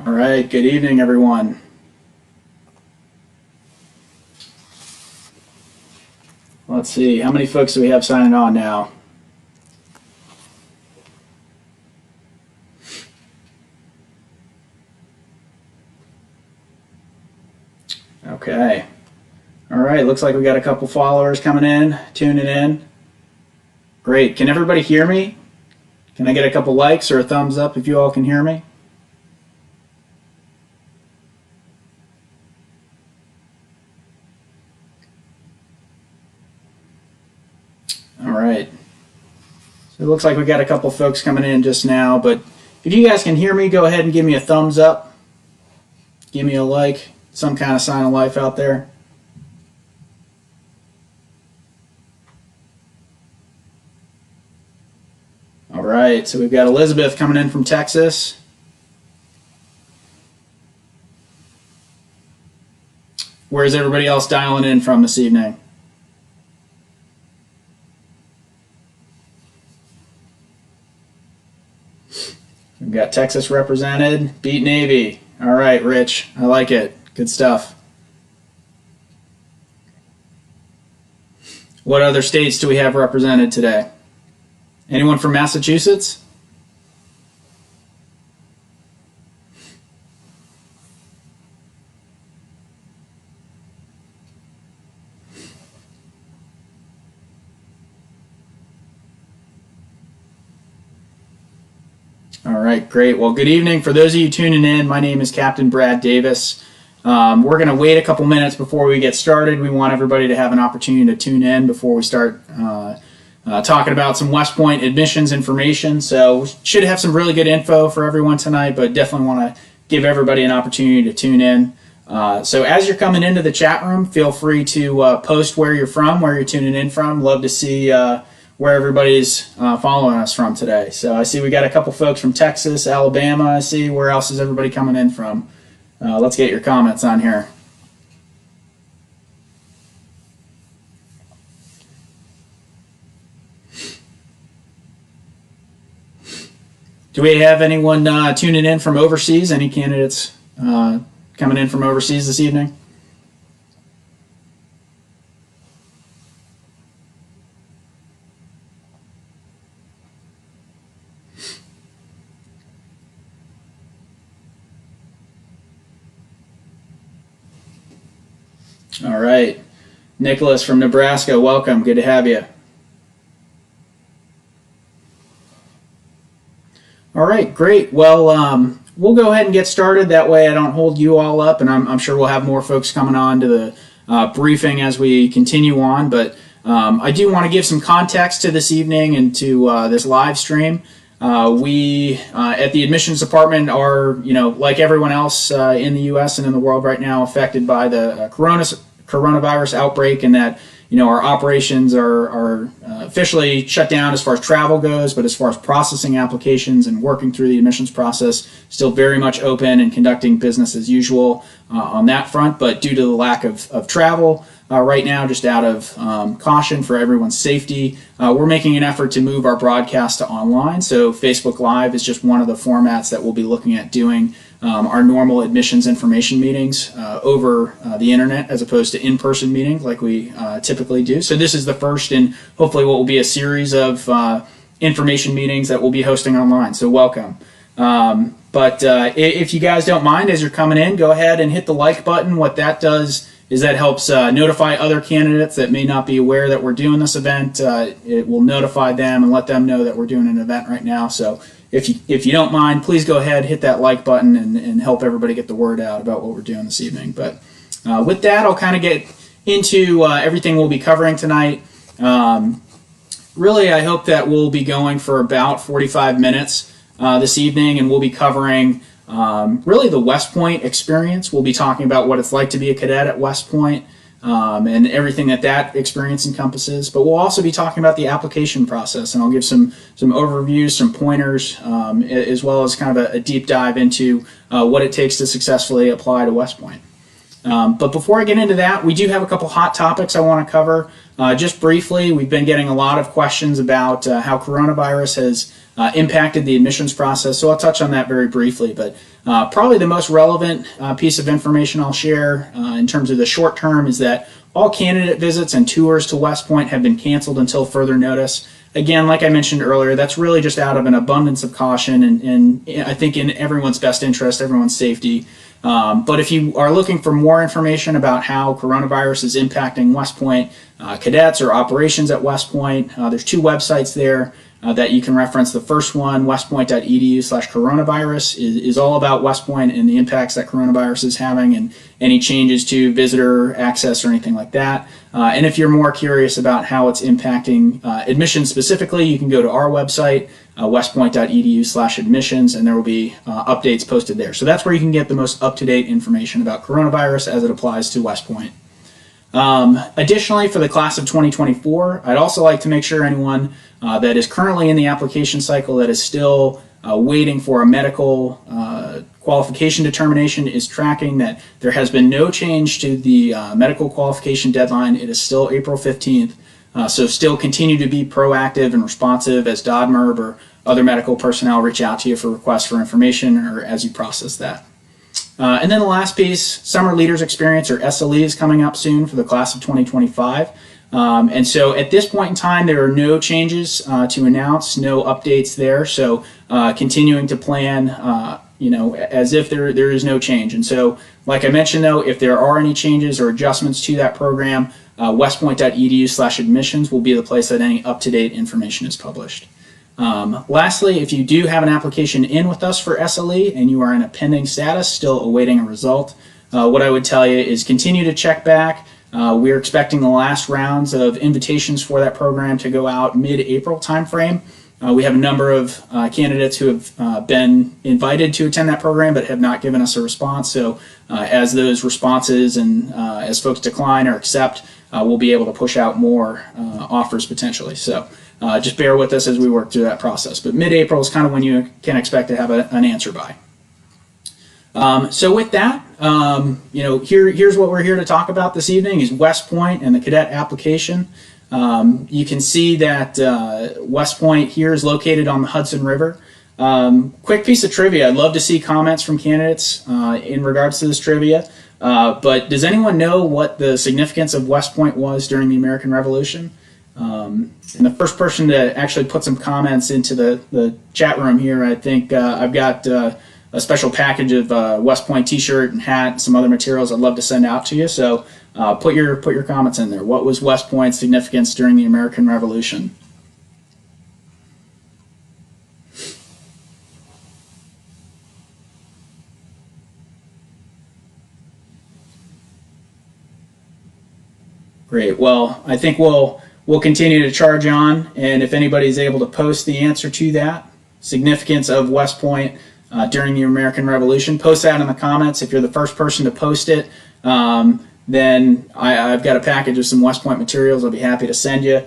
All right, good evening, everyone. Let's see, how many folks do we have signing on now? Okay. All right, looks like we got a couple followers coming in, tuning in. Great. Can everybody hear me? Can I get a couple likes or a thumbs up if you all can hear me? All right. So it looks like we got a couple folks coming in just now, but if you guys can hear me, go ahead and give me a thumbs up. Give me a like, some kind of sign of life out there. All right, so we've got Elizabeth coming in from Texas. Where's everybody else dialing in from this evening? We've got Texas represented. Beat Navy. All right, Rich. I like it. Good stuff. What other states do we have represented today? Anyone from Massachusetts? All right, great. Well, good evening. For those of you tuning in, my name is Captain Brad Davis. We're going to wait a couple minutes before we get started. We want everybody to have an opportunity to tune in before we start talking about some West Point admissions information. So we should have some really good info for everyone tonight, but definitely want to give everybody an opportunity to tune in. So as you're coming into the chat room, feel free to post where you're from, where you're tuning in from. Love to see where everybody's following us from today. So I see we got a couple folks from Texas, Alabama. I see. Where else is everybody coming in from? Let's get your comments on here. Do we have anyone tuning in from overseas? Any candidates coming in from overseas this evening? All right. Nicholas from Nebraska, welcome. Good to have you. All right, great. Well, we'll go ahead and get started. That way I don't hold you all up, and I'm sure we'll have more folks coming on to the briefing as we continue on. But I do want to give some context to this evening and to this live stream. We at the admissions department are, like everyone else in the U.S. and in the world right now, affected by the coronavirus outbreak, and that our operations are officially shut down as far as travel goes, but as far as processing applications and working through the admissions process, still very much open and conducting business as usual on that front. But due to the lack of travel right now, just out of caution for everyone's safety, we're making an effort to move our broadcast to online. So Facebook Live is just one of the formats that we'll be looking at doing our normal admissions information meetings over the internet as opposed to in-person meetings like we typically do. So this is the first in hopefully what will be a series of information meetings that we'll be hosting online. So welcome. But if you guys don't mind, as you're coming in, go ahead and hit the like button. What that does is that helps notify other candidates that may not be aware that we're doing this event. It will notify them and let them know that we're doing an event right now. So if you don't mind, please go ahead, hit that like button, and help everybody get the word out about what we're doing this evening. But with that, I'll kind of get into everything we'll be covering tonight. Really, I hope that we'll be going for about 45 minutes this evening, and we'll be covering really the West Point experience. We'll be talking about what it's like to be a cadet at West Point and everything that experience encompasses. But we'll also be talking about the application process, and I'll give some overviews, some pointers, as well as kind of a deep dive into what it takes to successfully apply to West Point. But before I get into that, we do have a couple hot topics I want to cover. Just briefly, we've been getting a lot of questions about how coronavirus has impacted the admissions process, so I'll touch on that very briefly. But Probably the most relevant piece of information I'll share in terms of the short term is that all candidate visits and tours to West Point have been canceled until further notice. Again, like I mentioned earlier, that's really just out of an abundance of caution and I think in everyone's best interest, everyone's safety. But if you are looking for more information about how coronavirus is impacting West Point cadets or operations at West Point, there's two websites there that you can reference. The first one, westpoint.edu/coronavirus, is all about West Point and the impacts that coronavirus is having and any changes to visitor access or anything like that. And if you're more curious about how it's impacting admissions specifically, you can go to our website, westpoint.edu/admissions, and there will be updates posted there. So that's where you can get the most up-to-date information about coronavirus as it applies to West Point. Additionally, for the class of 2024, I'd also like to make sure anyone that is currently in the application cycle that is still waiting for a medical qualification determination is tracking that there has been no change to the medical qualification deadline. It is still April 15th, so still continue to be proactive and responsive as DODMERB or other medical personnel reach out to you for requests for information or as you process that. And then the last piece, Summer Leaders Experience, or SLE, is coming up soon for the class of 2025. And so at this point in time, there are no changes to announce, no updates there. So continuing to plan, as if there is no change. And so, like I mentioned, though, if there are any changes or adjustments to that program, westpoint.edu/admissions will be the place that any up-to-date information is published. Lastly, if you do have an application in with us for SLE and you are in a pending status, still awaiting a result, what I would tell you is continue to check back. We're expecting the last rounds of invitations for that program to go out mid-April timeframe. We have a number of candidates who have been invited to attend that program but have not given us a response. So as those responses and as folks decline or accept, we'll be able to push out more offers potentially. So just bear with us as we work through that process. But mid-April is kind of when you can expect to have an answer by. So with that, here's what we're here to talk about this evening is West Point and the cadet application. You can see that West Point here is located on the Hudson River. Quick piece of trivia. I'd love to see comments from candidates in regards to this trivia. But does anyone know what the significance of West Point was during the American Revolution? And the first person to actually put some comments into the chat room here, I think I've got a special package of West Point t-shirt and hat and some other materials I'd love to send out to you. So put your comments in there. What was West Point's significance during the American Revolution? Great. Well, I think we'll continue to charge on, and if anybody's able to post the answer to that, significance of West Point during the American Revolution, post that in the comments. If you're the first person to post it, then I've got a package of some West Point materials I'll be happy to send you.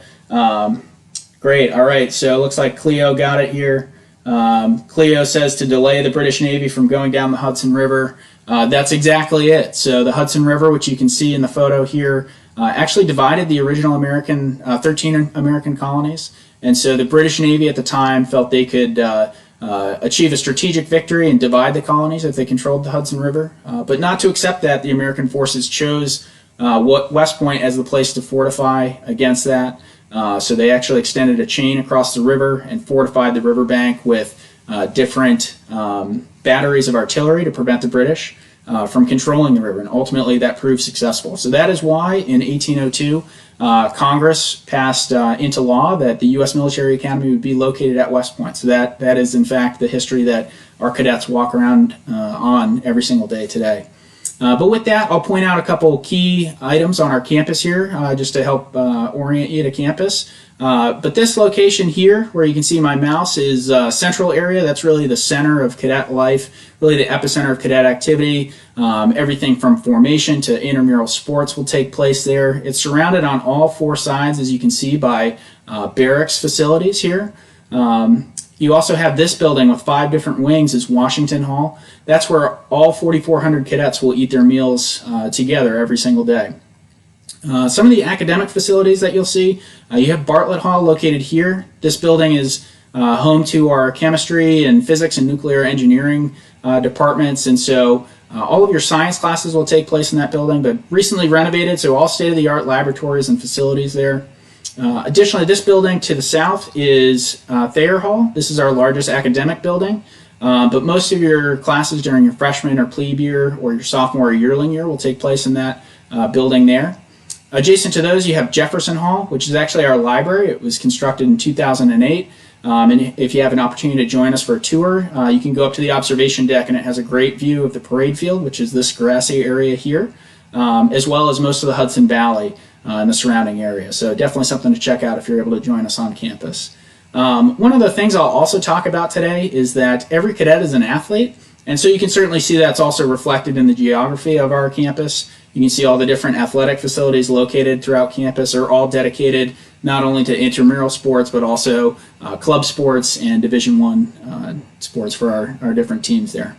Great. All right. So it looks like Cleo got it here. Cleo says to delay the British Navy from going down the Hudson River. That's exactly it. So the Hudson River, which you can see in the photo here, actually divided the original 13 American colonies. And so the British Navy at the time felt they could achieve a strategic victory and divide the colonies if they controlled the Hudson River. But not to accept that, the American forces chose West Point as the place to fortify against that. So they actually extended a chain across the river and fortified the riverbank with different batteries of artillery to prevent the British from controlling the river, and ultimately that proved successful. So that is why in 1802 Congress passed into law that the U.S. Military Academy would be located at West Point. So that is in fact the history that our cadets walk around on every single day today. But with that, I'll point out a couple key items on our campus here just to help orient you to campus. But this location here, where you can see my mouse, is central area. That's really the center of cadet life, really the epicenter of cadet activity. Everything from formation to intramural sports will take place there. It's surrounded on all four sides, as you can see, by barracks facilities here. You also have this building with 5 different wings is Washington Hall. That's where all 4,400 cadets will eat their meals together every single day. Some of the academic facilities that you'll see, you have Bartlett Hall located here. This building is home to our chemistry and physics and nuclear engineering departments, and so all of your science classes will take place in that building, but recently renovated, so all state-of-the-art laboratories and facilities there. Additionally, this building to the south is Thayer Hall. This is our largest academic building, but most of your classes during your freshman or plebe year or your sophomore or yearling year will take place in that building there. Adjacent to those, you have Jefferson Hall, which is actually our library. It was constructed in 2008. And if you have an opportunity to join us for a tour, you can go up to the observation deck, and it has a great view of the parade field, which is this grassy area here, as well as most of the Hudson Valley and the surrounding area. So definitely something to check out if you're able to join us on campus. One of the things I'll also talk about today is that every cadet is an athlete, and so you can certainly see that's also reflected in the geography of our campus. You can see all the different athletic facilities located throughout campus are all dedicated not only to intramural sports, but also club sports and Division I sports for our different teams there.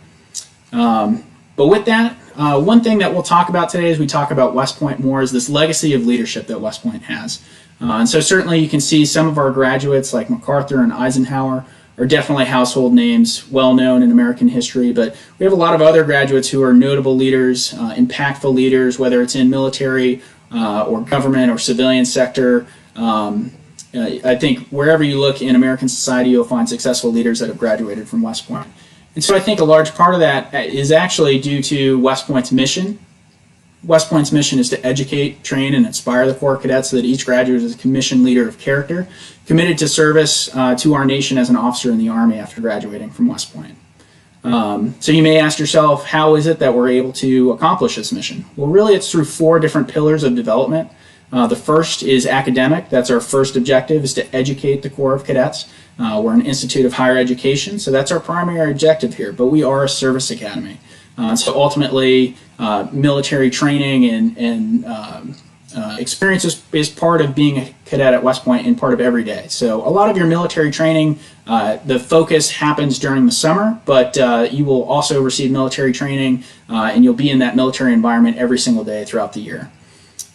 But with that, one thing that we'll talk about today as we talk about West Point more is this legacy of leadership that West Point has. And so certainly you can see some of our graduates like MacArthur and Eisenhower are definitely household names, well known in American history, but we have a lot of other graduates who are notable leaders, impactful leaders, whether it's in military or government or civilian sector. I think wherever you look in American society, you'll find successful leaders that have graduated from West Point. And so I think a large part of that is actually due to West Point's mission. West Point's mission is to educate, train, and inspire the Corps cadets so that each graduate is a commissioned leader of character, committed to service to our nation as an officer in the Army after graduating from West Point. So you may ask yourself, how is it that we're able to accomplish this mission? Well, really it's through 4 different pillars of development. The first is academic. That's our first objective, is to educate the Corps of Cadets. We're an institute of higher education, so that's our primary objective here, but we are a service academy. So ultimately, military training and experience is part of being a cadet at West Point and part of every day. So a lot of your military training, the focus happens during the summer, but you will also receive military training and you'll be in that military environment every single day throughout the year.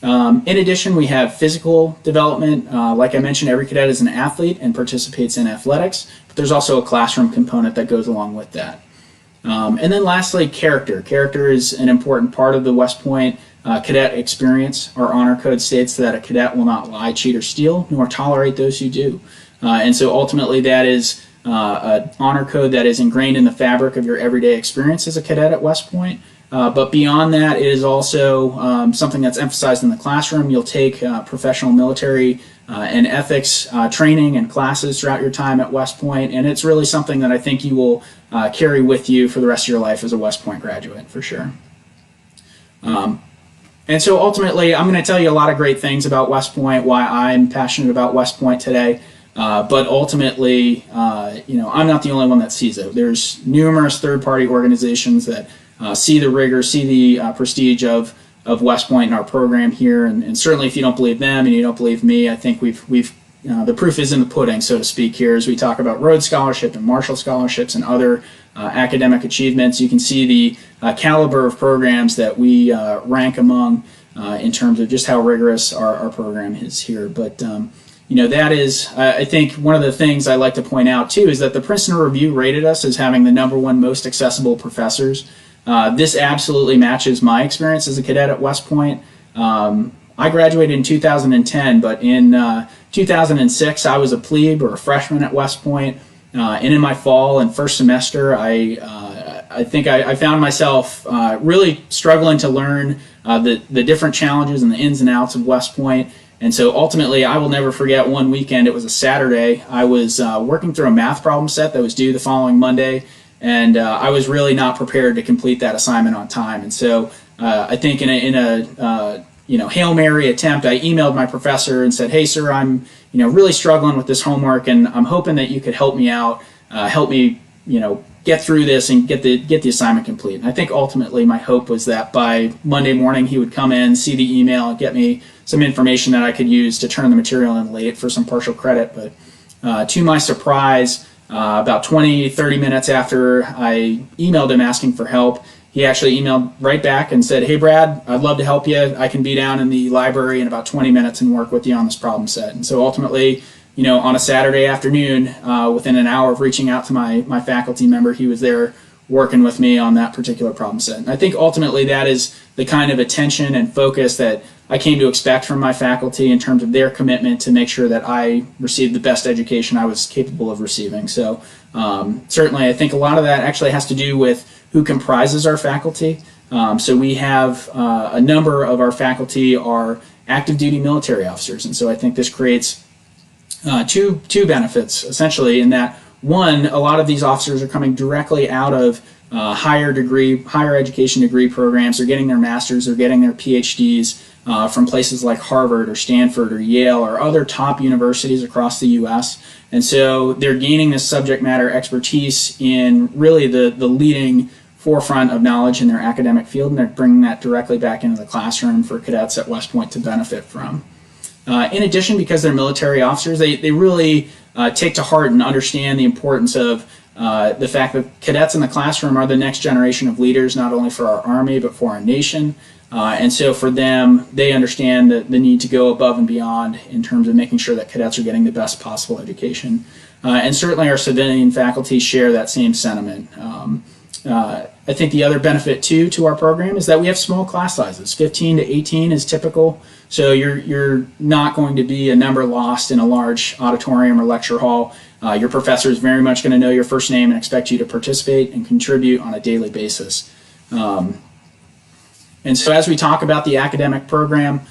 In addition, we have physical development. Like I mentioned, every cadet is an athlete and participates in athletics, but there's also a classroom component that goes along with that. And then lastly, character. Character is an important part of the West Point cadet experience. Our honor code states that a cadet will not lie, cheat, or steal, nor tolerate those who do. And so ultimately that is an honor code that is ingrained in the fabric of your everyday experience as a cadet at West Point. But beyond that, it is also something that's emphasized in the classroom. You'll take professional military and ethics training and classes throughout your time at West Point, and it's really something that I think you will carry with you for the rest of your life as a West Point graduate, for sure. And so ultimately, I'm going to tell you a lot of great things about West Point, why I'm passionate about West Point today. But ultimately, I'm not the only one that sees it. There's numerous third-party organizations that see the rigor, see the prestige of West Point and our program here, and certainly if you don't believe them and you don't believe me, I think we've the proof is in the pudding, so to speak, here as we talk about Rhodes Scholarship and Marshall Scholarships and other academic achievements. You can see the caliber of programs that we rank among in terms of just how rigorous our program is here. But that is, I think one of the things I like to point out too is that the Princeton Review rated us as having the #1 most accessible professors. This absolutely matches my experience as a cadet at West Point. I graduated in 2010, but in 2006 I was a plebe or a freshman at West Point, and in my fall and first semester I think I found myself really struggling to learn the different challenges and the ins and outs of West Point. And so ultimately, I will never forget one weekend. It was a Saturday. I was working through a math problem set that was due the following Monday, and I was really not prepared to complete that assignment on time. And so I think in a Hail Mary attempt, I emailed my professor and said, "Hey, sir, I'm really struggling with this homework, and I'm hoping that you could help me out, help me get through this and get the assignment complete." And I think ultimately my hope was that by Monday morning he would come in, see the email, and get me some information that I could use to turn the material in late for some partial credit. But to my surprise, about 20-30 minutes after I emailed him asking for help, he actually emailed right back and said, "Hey Brad, I'd love to help you. I can be down in the library in about 20 minutes and work with you on this problem set." And so ultimately, on a Saturday afternoon, within an hour of reaching out to my faculty member, he was there working with me on that particular problem set. And I think ultimately that is the kind of attention and focus that I came to expect from my faculty in terms of their commitment to make sure that I received the best education I was capable of receiving. So certainly I think a lot of that actually has to do with who comprises our faculty. So we have a number of our faculty are active duty military officers, and so I think this creates two benefits essentially, in that one, a lot of these officers are coming directly out of higher education degree programs. They're getting their masters, they're getting their PhDs from places like Harvard or Stanford or Yale or other top universities across the U.S. And so they're gaining this subject matter expertise in really the leading forefront of knowledge in their academic field, and they're bringing that directly back into the classroom for cadets at West Point to benefit from. In addition, because they're military officers, they really take to heart and understand the importance of the fact that cadets in the classroom are the next generation of leaders, not only for our Army, but for our nation. And so for them, they understand the need to go above and beyond in terms of making sure that cadets are getting the best possible education. And certainly our civilian faculty share that same sentiment. I think the other benefit too to our program is that we have small class sizes. 15 to 18 is typical, so you're not going to be a number lost in a large auditorium or lecture hall. Your professor is very much going to know your first name and expect you to participate and contribute on a daily basis. And so as we talk about the academic program,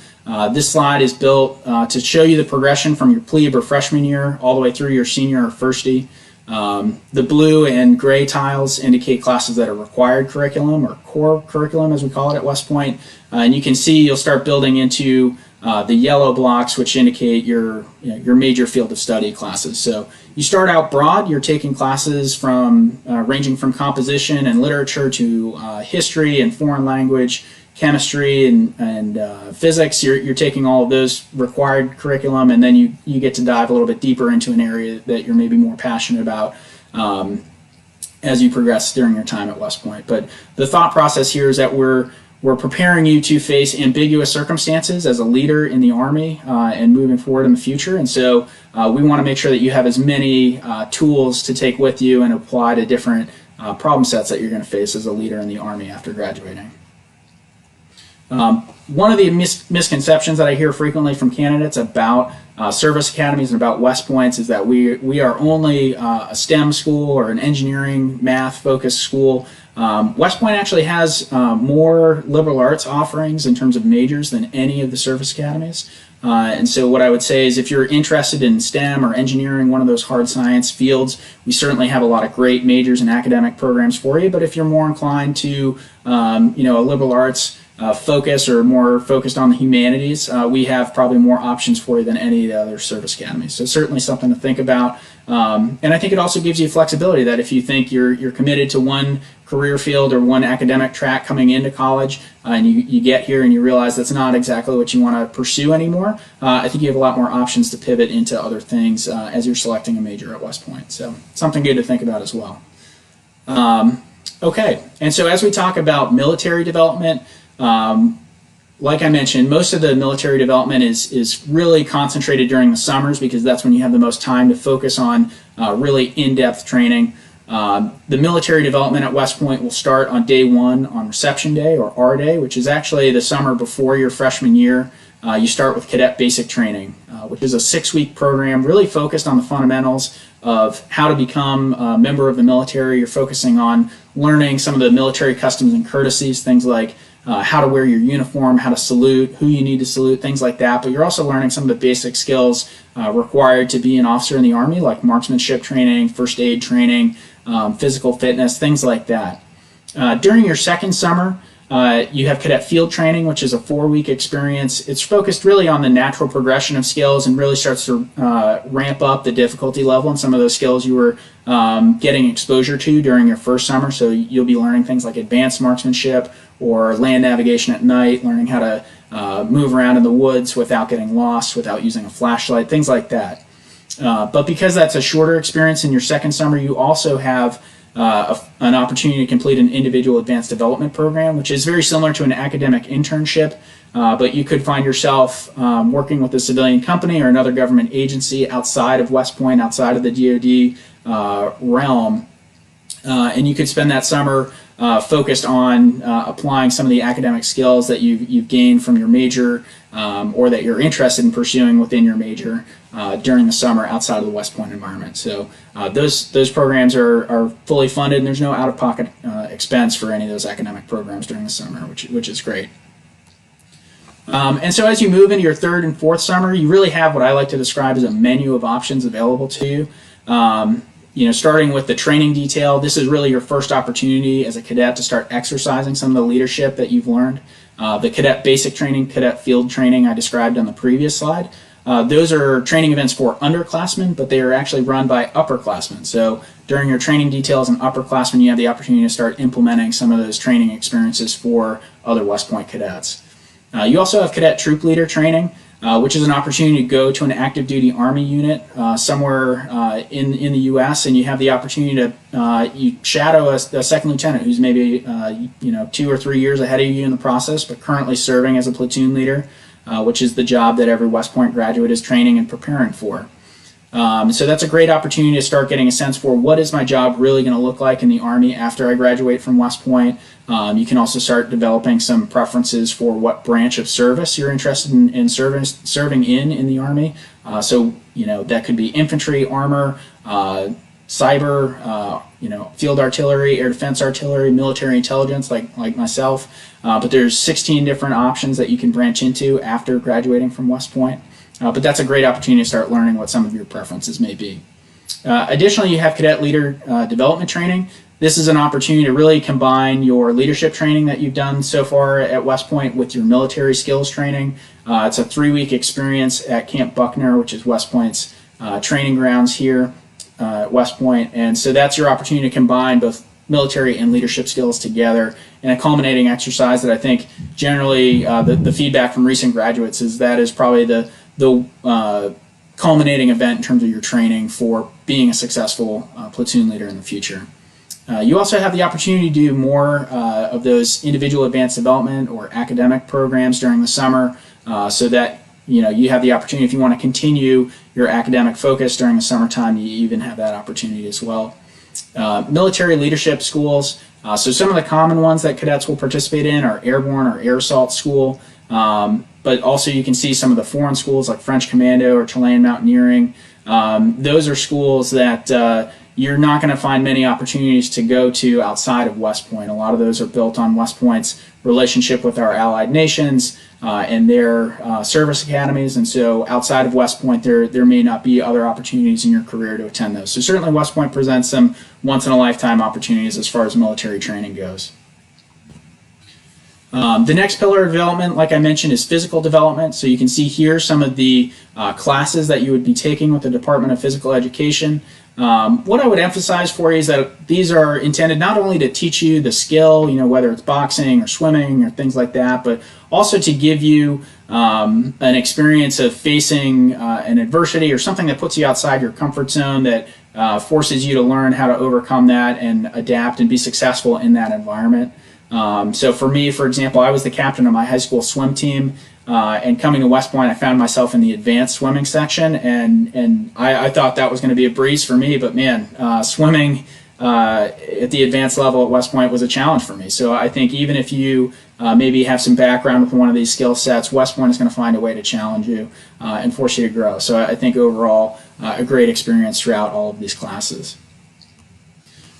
this slide is built to show you the progression from your plebe or freshman year all the way through your senior or firstie. The blue and gray tiles indicate classes that are required curriculum, or core curriculum as we call it at West Point. And you can see you'll start building into the yellow blocks, which indicate your major field of study classes. So you start out broad. You're taking classes from ranging from composition and literature to history and foreign language, chemistry and physics. You're taking all of those required curriculum, and then you get to dive a little bit deeper into an area that you're maybe more passionate about as you progress during your time at West Point. But the thought process here is that we're preparing you to face ambiguous circumstances as a leader in the Army and moving forward in the future. And so we want to make sure that you have as many tools to take with you and apply to different problem sets that you're going to face as a leader in the Army after graduating. One of the misconceptions that I hear frequently from candidates about service academies and about West Points is that we are only a STEM school or an engineering, math-focused school. West Point actually has more liberal arts offerings in terms of majors than any of the service academies. And so what I would say is if you're interested in STEM or engineering, one of those hard science fields, we certainly have a lot of great majors and academic programs for you. But if you're more inclined to a liberal arts focus or more focused on the humanities, we have probably more options for you than any of the other service academies. So certainly something to think about. And I think it also gives you flexibility that if you think you're committed to one career field or one academic track coming into college and you get here and you realize that's not exactly what you want to pursue anymore, I think you have a lot more options to pivot into other things as you're selecting a major at West Point. So something good to think about as well. Okay, and so as we talk about military development, like I mentioned, most of the military development is really concentrated during the summers because that's when you have the most time to focus on really in-depth training. The military development at West Point will start on day one on reception day, or R day, which is actually the summer before your freshman year. You start with cadet basic training, which is a 6-week program really focused on the fundamentals of how to become a member of the military. You're focusing on learning some of the military customs and courtesies, things like how to wear your uniform, how to salute, who you need to salute, things like that. But you're also learning some of the basic skills required to be an officer in the Army, like marksmanship training, first aid training, physical fitness, things like that. During your second summer, you have cadet field training, which is a 4-week experience. It's focused really on the natural progression of skills and really starts to ramp up the difficulty level and some of those skills you were getting exposure to during your first summer. So you'll be learning things like advanced marksmanship or land navigation at night, learning how to move around in the woods without getting lost, without using a flashlight, things like that. But because that's a shorter experience in your second summer, you also have an opportunity to complete an individual advanced development program, which is very similar to an academic internship. but you could find yourself working with a civilian company or another government agency outside of West Point, outside of the DoD realm, and you could spend that summer focused on applying some of the academic skills that you've gained from your major or that you're interested in pursuing within your major during the summer outside of the West Point environment. So those programs are fully funded, and there's no out-of-pocket expense for any of those academic programs during the summer, which is great. And so as you move into your third and fourth summer, you really have what I like to describe as a menu of options available to you. Starting with the training detail, this is really your first opportunity as a cadet to start exercising some of the leadership that you've learned. The cadet basic training, cadet field training I described on the previous slide. Those are training events for underclassmen, but they are actually run by upperclassmen. So during your training details as an upperclassman, you have the opportunity to start implementing some of those training experiences for other West Point cadets. You also have cadet troop leader training, which is an opportunity to go to an active duty Army unit somewhere in the U.S. and you have the opportunity to you shadow a second lieutenant who's maybe 2 or 3 years ahead of you in the process, but currently serving as a platoon leader, which is the job that every West Point graduate is training and preparing for. So that's a great opportunity to start getting a sense for what is my job really going to look like in the Army after I graduate from West Point. You can also start developing some preferences for what branch of service you're interested in serving in the Army. So that could be infantry, armor, cyber, field artillery, air defense artillery, military intelligence, like myself. But there's 16 different options that you can branch into after graduating from West Point. But that's a great opportunity to start learning what some of your preferences may be. Additionally, you have cadet leader development training. This is an opportunity to really combine your leadership training that you've done so far at West Point with your military skills training. It's a 3-week experience at Camp Buckner, which is West Point's training grounds here at West Point. And so that's your opportunity to combine both military and leadership skills together in a culminating exercise that I think generally the feedback from recent graduates is that is probably the culminating event in terms of your training for being a successful platoon leader in the future. You also have the opportunity to do more of those individual advanced development or academic programs during the summer so that you have the opportunity, if you want to continue your academic focus during the summertime, you even have that opportunity as well. Military leadership schools, so some of the common ones that cadets will participate in are Airborne or Air Assault School, but also you can see some of the foreign schools like French Commando or Chilean Mountaineering. Those are schools that you're not going to find many opportunities to go to outside of West Point. A lot of those are built on West Point's relationship with our allied nations and their service academies, and so outside of West Point there may not be other opportunities in your career to attend those. So certainly West Point presents some once-in-a-lifetime opportunities as far as military training goes. The next pillar of development, like I mentioned, is physical development. So you can see here some of the classes that you would be taking with the Department of Physical Education. What I would emphasize for you is that these are intended not only to teach you the skill, whether it's boxing or swimming or things like that, but also to give you an experience of facing an adversity or something that puts you outside your comfort zone that forces you to learn how to overcome that and adapt and be successful in that environment. So for me, for example, I was the captain of my high school swim team, and coming to West Point, I found myself in the advanced swimming section, and I thought that was going to be a breeze for me, but man, swimming at the advanced level at West Point was a challenge for me. So I think even if you maybe have some background with one of these skill sets, West Point is going to find a way to challenge you and force you to grow. So I think overall, a great experience throughout all of these classes.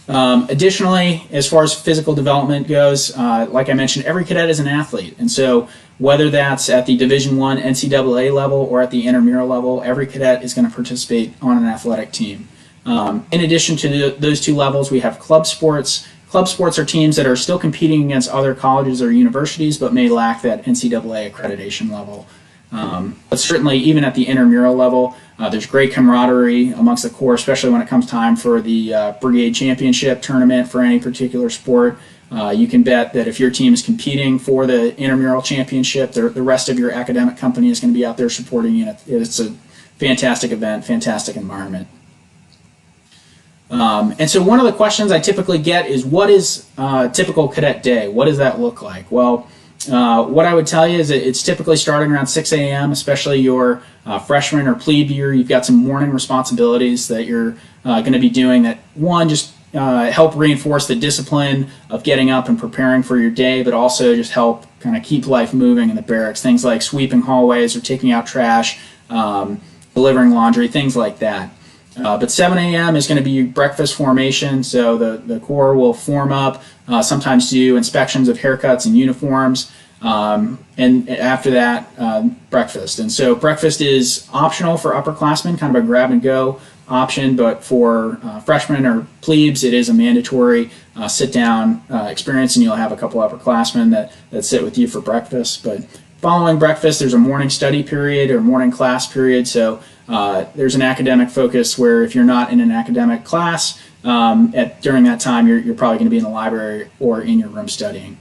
Additionally, as far as physical development goes, like I mentioned, every cadet is an athlete, and so whether that's at the Division I NCAA level or at the intramural level, every cadet is going to participate on an athletic team. In addition to those two levels, we have club sports. Club sports are teams that are still competing against other colleges or universities, but may lack that NCAA accreditation level. But certainly, even at the intramural level, there's great camaraderie amongst the Corps, especially when it comes time for the Brigade Championship tournament for any particular sport. You can bet that if your team is competing for the intramural championship, the rest of your academic company is going to be out there supporting you. It's a fantastic event, fantastic environment. And so one of the questions I typically get is, what is a typical cadet day? What does that look like? Well, What I would tell you is that it's typically starting around 6 a.m., especially your freshman or plebe year. You've got some morning responsibilities that you're going to be doing that, one, just help reinforce the discipline of getting up and preparing for your day, but also just help kind of keep life moving in the barracks. Things like sweeping hallways or taking out trash, delivering laundry, things like that. But 7 a.m. is going to be breakfast formation, so the Corps will form up, sometimes do inspections of haircuts and uniforms, and after that, breakfast. And so breakfast is optional for upperclassmen, kind of a grab-and-go option, but for freshmen or plebes, it is a mandatory sit-down experience, and you'll have a couple upperclassmen that sit with you for breakfast. But following breakfast, there's a morning study period or morning class period, so there's an academic focus where if you're not in an academic class during that time, you're probably going to be in the library or in your room studying.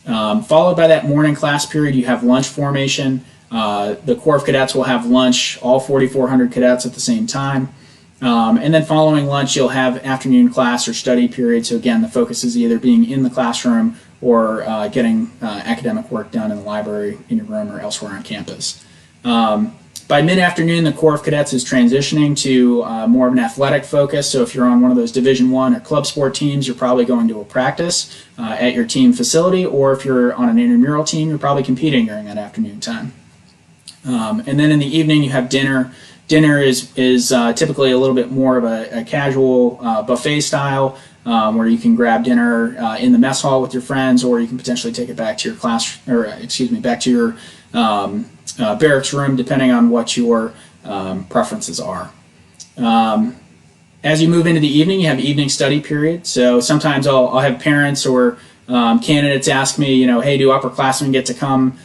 Followed by that morning class period, you have lunch formation. The Corps of Cadets will have lunch, all 4,400 cadets at the same time. And then following lunch, you'll have afternoon class or study period. So again, the focus is either being in the classroom or getting academic work done in the library, in your room, or elsewhere on campus. By mid-afternoon, the Corps of Cadets is transitioning to more of an athletic focus. So if you're on one of those Division I or club sport teams, you're probably going to a practice at your team facility, or if you're on an intramural team, you're probably competing during that afternoon time. And then in the evening, you have dinner. Dinner is typically a little bit more of a casual buffet style, where you can grab dinner in the mess hall with your friends, or you can potentially take it back to your back to your barracks room, depending on what your preferences are. As you move into the evening, you have evening study period. So sometimes I'll have parents or candidates ask me, hey, do upperclassmen get to come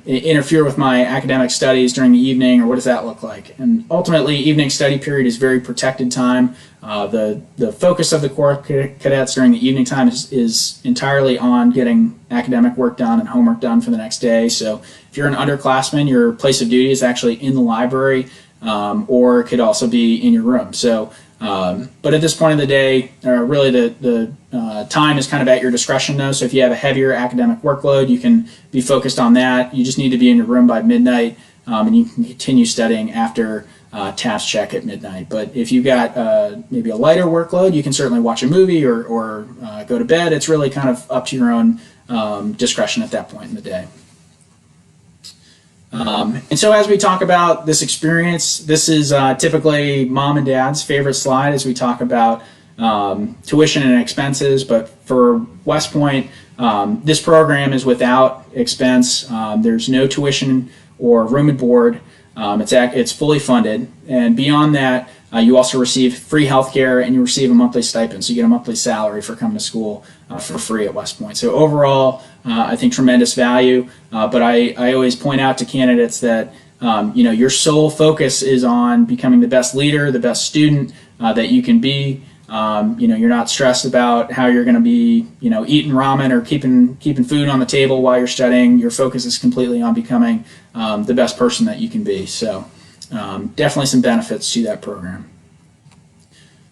interfere with my academic studies during the evening, or what does that look like? And ultimately, evening study period is very protected time. The focus of the Corps of Cadets during the evening time is entirely on getting academic work done and homework done for the next day. So if you're an underclassman, your place of duty is actually in the library, or it could also be in your room. So, but at this point of the day, really the time is kind of at your discretion though. So if you have a heavier academic workload, you can be focused on that. You just need to be in your room by midnight, and you can continue studying after task check at midnight. But if you've got maybe a lighter workload, you can certainly watch a movie or go to bed. It's really kind of up to your own discretion at that point in the day. And so as we talk about this experience, this is typically mom and dad's favorite slide as we talk about tuition and expenses. But for West Point, this program is without expense. There's no tuition or room and board. It's fully funded. And beyond that, you also receive free health care, and you receive a monthly stipend. So you get a monthly salary for coming to school for free at West Point. So overall, I think tremendous value. But I always point out to candidates that your sole focus is on becoming the best leader, the best student that you can be. You're not stressed about how you're going to be, eating ramen or keeping food on the table while you're studying. Your focus is completely on becoming the best person that you can be. So definitely some benefits to that program.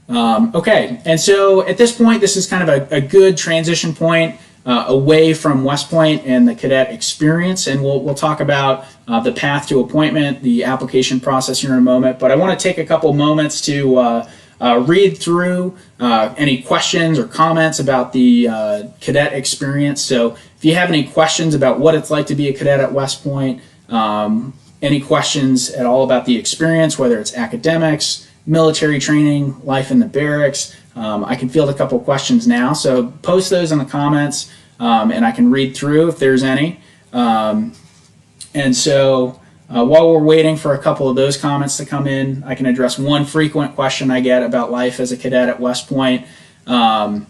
Okay, and so at this point, this is kind of a good transition point away from West Point and the cadet experience, and we'll talk about the path to appointment, the application process here in a moment. But I want to take a couple moments to read through any questions or comments about the cadet experience. So if you have any questions about what it's like to be a cadet at West Point, any questions at all about the experience, whether it's academics, military training, life in the barracks, I can field a couple questions now. So post those in the comments, and I can read through if there's any. And so while we're waiting for a couple of those comments to come in, I can address one frequent question I get about life as a cadet at West Point. A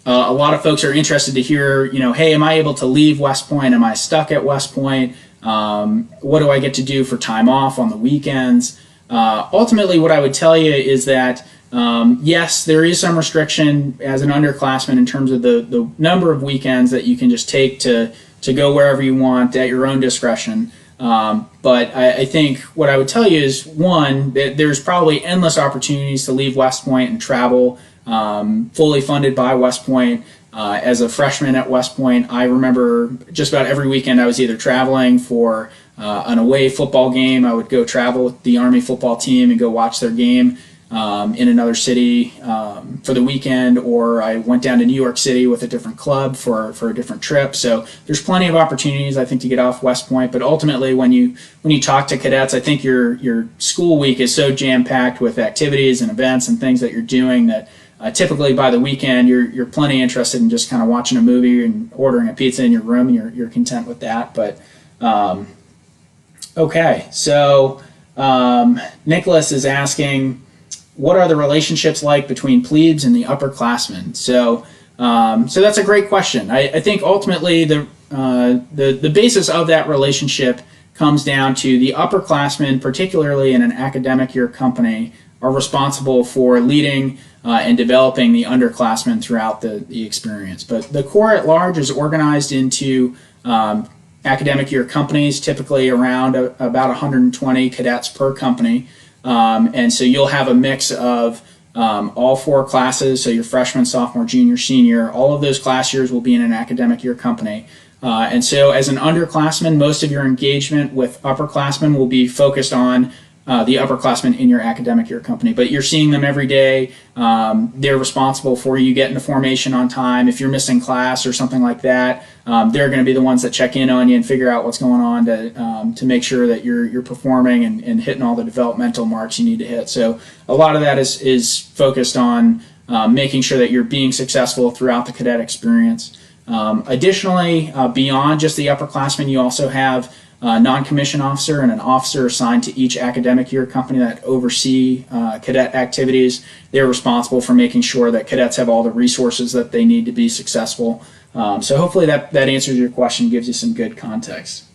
lot of folks are interested to hear, hey, am I able to leave West Point? Am I stuck at West Point? What do I get to do for time off on the weekends? Ultimately, what I would tell you is that yes, there is some restriction as an underclassman in terms of the number of weekends that you can just take to go wherever you want at your own discretion. But I think what I would tell you is, one, that there's probably endless opportunities to leave West Point and travel fully funded by West Point As a freshman at West Point, I remember just about every weekend I was either traveling for an away football game. I would go travel with the Army football team and go watch their game in another city for the weekend, or I went down to New York City with a different club for a different trip. So there's plenty of opportunities, I think, to get off West Point. But ultimately, when you talk to cadets, I think your school week is so jam-packed with activities and events and things that you're doing that typically by the weekend you're plenty interested in just kind of watching a movie and ordering a pizza in your room, and you're content with that. But okay, so Nicholas is asking, what are the relationships like between plebes and the upperclassmen? So that's a great question. I think ultimately the basis of that relationship comes down to the upperclassmen, particularly in an academic year company, are responsible for leading and developing the underclassmen throughout the experience. But the Corps at large is organized into academic year companies, typically around about 120 cadets per company. And so you'll have a mix of all four classes, so your freshman, sophomore, junior, senior, all of those class years will be in an academic year company. And so as an underclassman, most of your engagement with upperclassmen will be focused on the upperclassmen in your academic year company. But you're seeing them every day. They're responsible for you getting to formation on time. If you're missing class or something like that, they're going to be the ones that check in on you and figure out what's going on to make sure that you're performing and hitting all the developmental marks you need to hit. So a lot of that is focused on making sure that you're being successful throughout the cadet experience. Additionally, beyond just the upperclassmen, you also have a non-commissioned officer and an officer assigned to each academic year company that oversee cadet activities. They're responsible for making sure that cadets have all the resources that they need to be successful. So hopefully that answers your question, gives you some good context.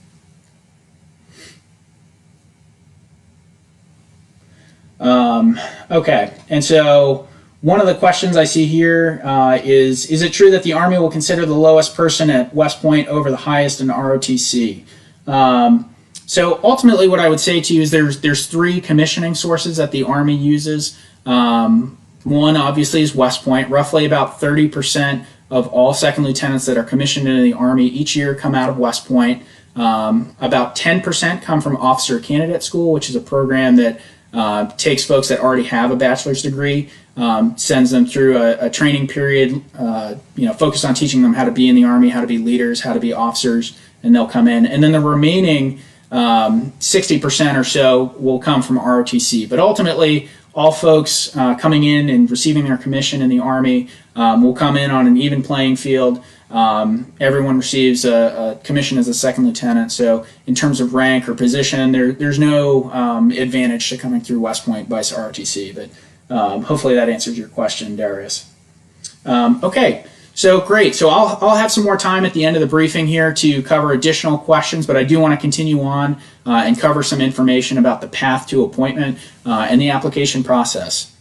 Okay, and so one of the questions I see here is it true that the Army will consider the lowest person at West Point over the highest in ROTC? So ultimately what I would say to you is there's three commissioning sources that the Army uses. One obviously is West Point. Roughly about 30% of all second lieutenants that are commissioned into the Army each year come out of West Point. About 10% come from Officer Candidate School, which is a program that takes folks that already have a bachelor's degree, sends them through a training period, focused on teaching them how to be in the Army, how to be leaders, how to be officers, and they'll come in. And then the remaining 60% or so will come from ROTC. But ultimately, all folks coming in and receiving their commission in the Army will come in on an even playing field. Everyone receives a commission as a second lieutenant. So in terms of rank or position, there's no advantage to coming through West Point by ROTC. But hopefully that answers your question, Darius. Okay. So great. So I'll have some more time at the end of the briefing here to cover additional questions, but I do want to continue on and cover some information about the path to appointment and the application process.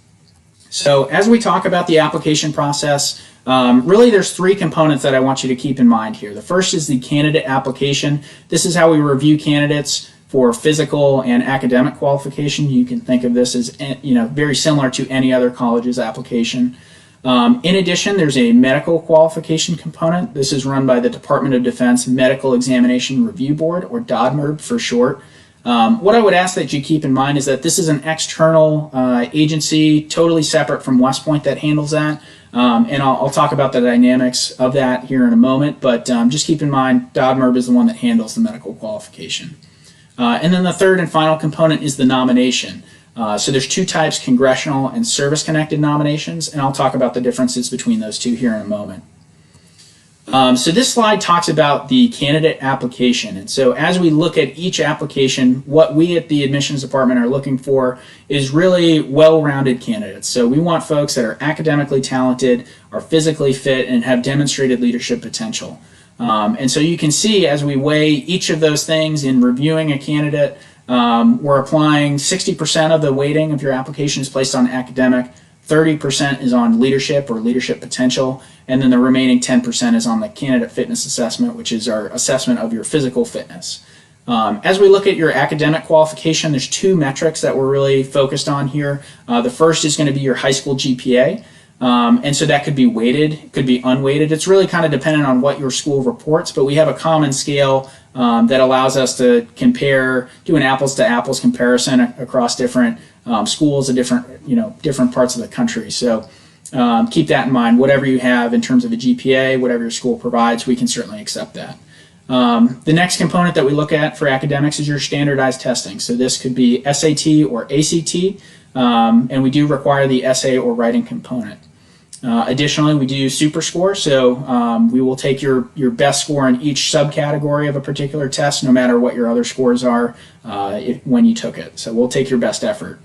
So as we talk about the application process, really there's three components that I want you to keep in mind here. The first is the candidate application. This is how we review candidates for physical and academic qualification. You can think of this as very similar to any other college's application. In addition, there's a medical qualification component. This is run by the Department of Defense Medical Examination Review Board, or DODMERB for short. What I would ask that you keep in mind is that this is an external agency, totally separate from West Point, that handles that. And I'll talk about the dynamics of that here in a moment, but just keep in mind DODMERB is the one that handles the medical qualification. And then the third and final component is the nomination. So there's two types, congressional and service-connected nominations, and I'll talk about the differences between those two here in a moment. So this slide talks about the candidate application, and so as we look at each application, what we at the admissions department are looking for is really well-rounded candidates. So we want folks that are academically talented, are physically fit, and have demonstrated leadership potential. And so you can see as we weigh each of those things in reviewing a candidate, we're applying 60% of the weighting of your application is placed on academic, 30% is on leadership or leadership potential, and then the remaining 10% is on the candidate fitness assessment, which is our assessment of your physical fitness. As we look at your academic qualification, there's two metrics that we're really focused on here. The first is going to be your high school GPA. And so that could be weighted, it could be unweighted. It's really kind of dependent on what your school reports, but we have a common scale that allows us to compare, do an apples to apples comparison across different schools and different parts of the country. So keep that in mind. Whatever you have in terms of a GPA, whatever your school provides, we can certainly accept that. The next component that we look at for academics is your standardized testing. So this could be SAT or ACT, and we do require the essay or writing component. Additionally, we do super score, so we will take your best score in each subcategory of a particular test, no matter what your other scores are when you took it. So we'll take your best effort.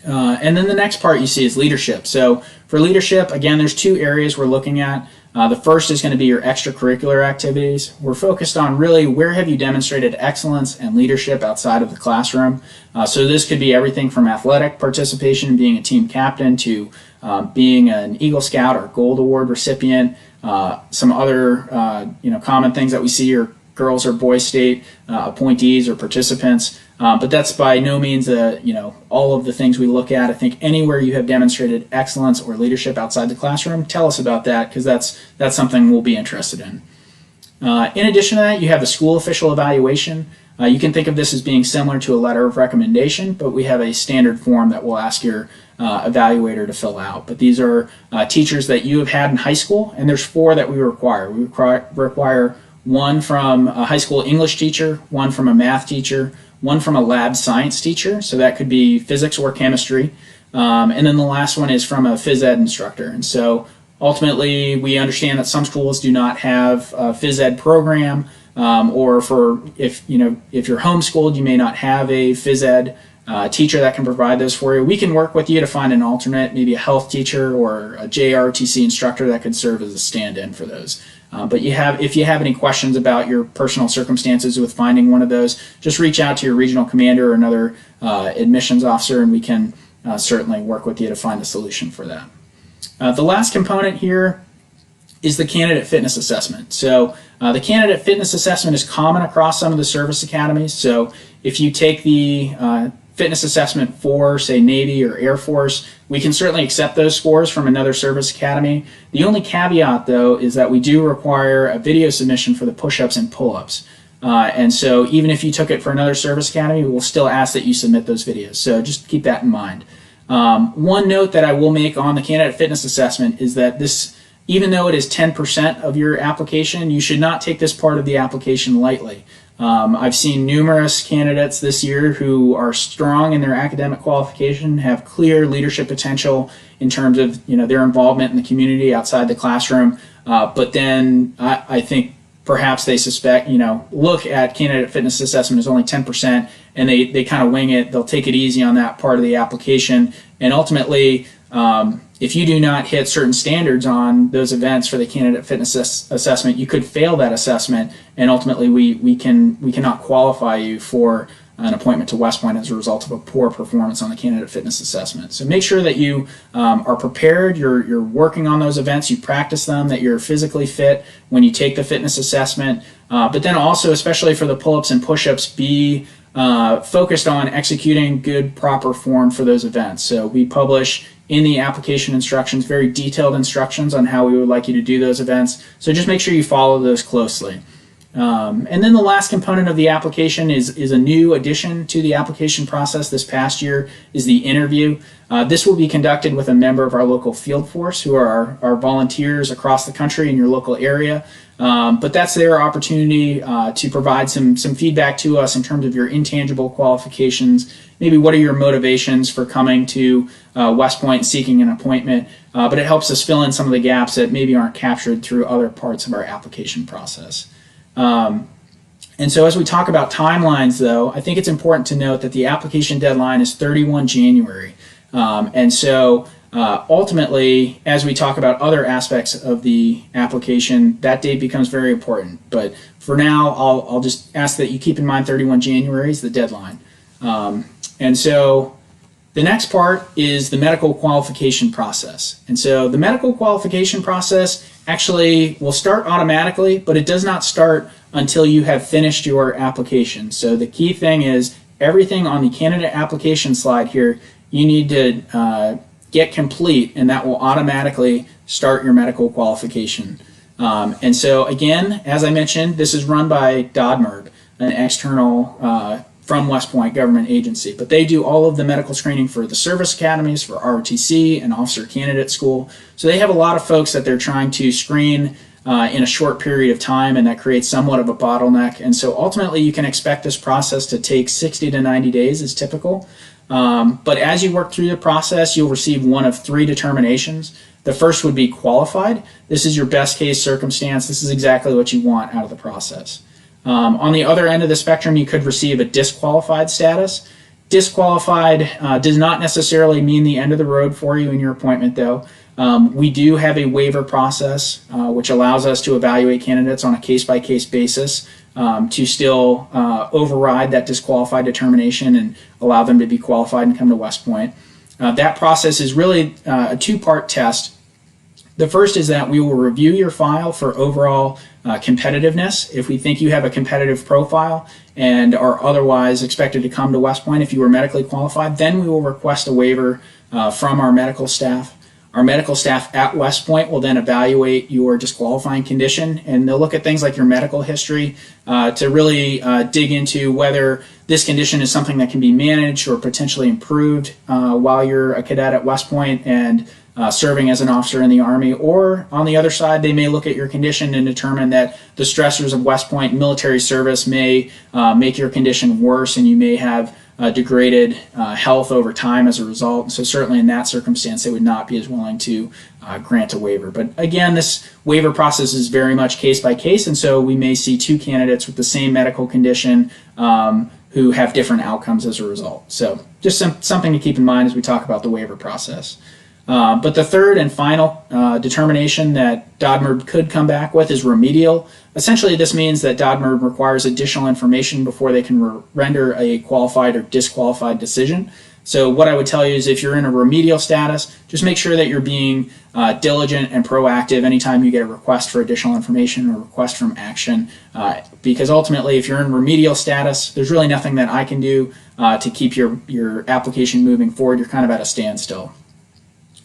And then the next part you see is leadership. So for leadership, again, there's two areas we're looking at. The first is going to be your extracurricular activities. We're focused on really where have you demonstrated excellence and leadership outside of the classroom. So this could be everything from athletic participation, being a team captain, to being an Eagle Scout or Gold Award recipient. Some other common things that we see are girls or boys state appointees or participants. But that's by no means all of the things we look at. I think anywhere you have demonstrated excellence or leadership outside the classroom, tell us about that, because that's something we'll be interested in. In addition to that, you have the school official evaluation. You can think of this as being similar to a letter of recommendation, but we have a standard form that we'll ask your evaluator to fill out. But these are teachers that you have had in high school, and there's 4 that we require. We require one from a high school English teacher, one from a math teacher, one from a lab science teacher, so that could be physics or chemistry, and then the last one is from a phys ed instructor. And so ultimately we understand that some schools do not have a phys ed program, or if you're homeschooled, you may not have a phys ed teacher that can provide those for you. We can work with you to find an alternate, maybe a health teacher or a JROTC instructor that could serve as a stand-in for those. But if you have any questions about your personal circumstances with finding one of those, just reach out to your regional commander or another admissions officer, and we can certainly work with you to find a solution for that. The last component here is the candidate fitness assessment. So the candidate fitness assessment is common across some of the service academies. So if you take the fitness assessment for, say, Navy or Air Force, we can certainly accept those scores from another service academy. The only caveat, though, is that we do require a video submission for the push-ups and pull-ups. And so even if you took it for another service academy, we will still ask that you submit those videos. So just keep that in mind. One note that I will make on the candidate fitness assessment is that this, even though it is 10% of your application, you should not take this part of the application lightly. I've seen numerous candidates this year who are strong in their academic qualification, have clear leadership potential in terms of their involvement in the community outside the classroom, but then I think perhaps they look at candidate fitness assessment as only 10%, and they kind of wing it. They'll take it easy on that part of the application, and ultimately if you do not hit certain standards on those events for the candidate fitness assessment, you could fail that assessment, and ultimately we cannot qualify you for an appointment to West Point as a result of a poor performance on the candidate fitness assessment. So make sure that you are prepared, you're working on those events, you practice them, that you're physically fit when you take the fitness assessment, but then also, especially for the pull-ups and push-ups, be focused on executing good, proper form for those events. So we publish in the application instructions very detailed instructions on how we would like you to do those events. So just make sure you follow those closely. And then the last component of the application is a new addition to the application process this past year, is the interview. This will be conducted with a member of our local field force, who are our volunteers across the country in your local area. But that's their opportunity to provide some feedback to us in terms of your intangible qualifications. Maybe what are your motivations for coming to West Point and seeking an appointment, but it helps us fill in some of the gaps that maybe aren't captured through other parts of our application process. And so as we talk about timelines, though, I think it's important to note that the application deadline is 31 January. And so ultimately, as we talk about other aspects of the application, that date becomes very important. But for now, I'll just ask that you keep in mind 31 January is the deadline. And so the next part is the medical qualification process. And so the medical qualification process actually will start automatically, but it does not start until you have finished your application. So the key thing is everything on the candidate application slide here, you need to get complete, and that will automatically start your medical qualification. And so again, as I mentioned, this is run by DODMERD, an external from West Point government agency, but they do all of the medical screening for the service academies, for ROTC and officer candidate school. So they have a lot of folks that they're trying to screen in a short period of time, and that creates somewhat of a bottleneck. And so ultimately you can expect this process to take 60 to 90 days is typical. But as you work through the process, you'll receive one of 3 determinations. The first would be qualified. This is your best case circumstance. This is exactly what you want out of the process. On the other end of the spectrum, you could receive a disqualified status. Disqualified does not necessarily mean the end of the road for you in your appointment, though. We do have a waiver process, which allows us to evaluate candidates on a case-by-case basis to still override that disqualified determination and allow them to be qualified and come to West Point. That process is really a 2-part test. The first is that we will review your file for overall competitiveness. If we think you have a competitive profile and are otherwise expected to come to West Point if you were medically qualified, then we will request a waiver from our medical staff. Our medical staff at West Point will then evaluate your disqualifying condition, and they'll look at things like your medical history to really dig into whether this condition is something that can be managed or potentially improved while you're a cadet at West Point and serving as an officer in the Army. Or on the other side, they may look at your condition and determine that the stressors of West Point military service may make your condition worse, and you may have degraded health over time as a result. So certainly in that circumstance, they would not be as willing to grant a waiver. But again, this waiver process is very much case by case, and so we may see 2 candidates with the same medical condition who have different outcomes as a result. So just something to keep in mind as we talk about the waiver process. But the third and final determination that DODMERD could come back with is remedial. Essentially, this means that DODMERD requires additional information before they can render a qualified or disqualified decision. So what I would tell you is if you're in a remedial status, just make sure that you're being diligent and proactive anytime you get a request for additional information or request from action, because ultimately if you're in remedial status, there's really nothing that I can do to keep your application moving forward. You're kind of at a standstill.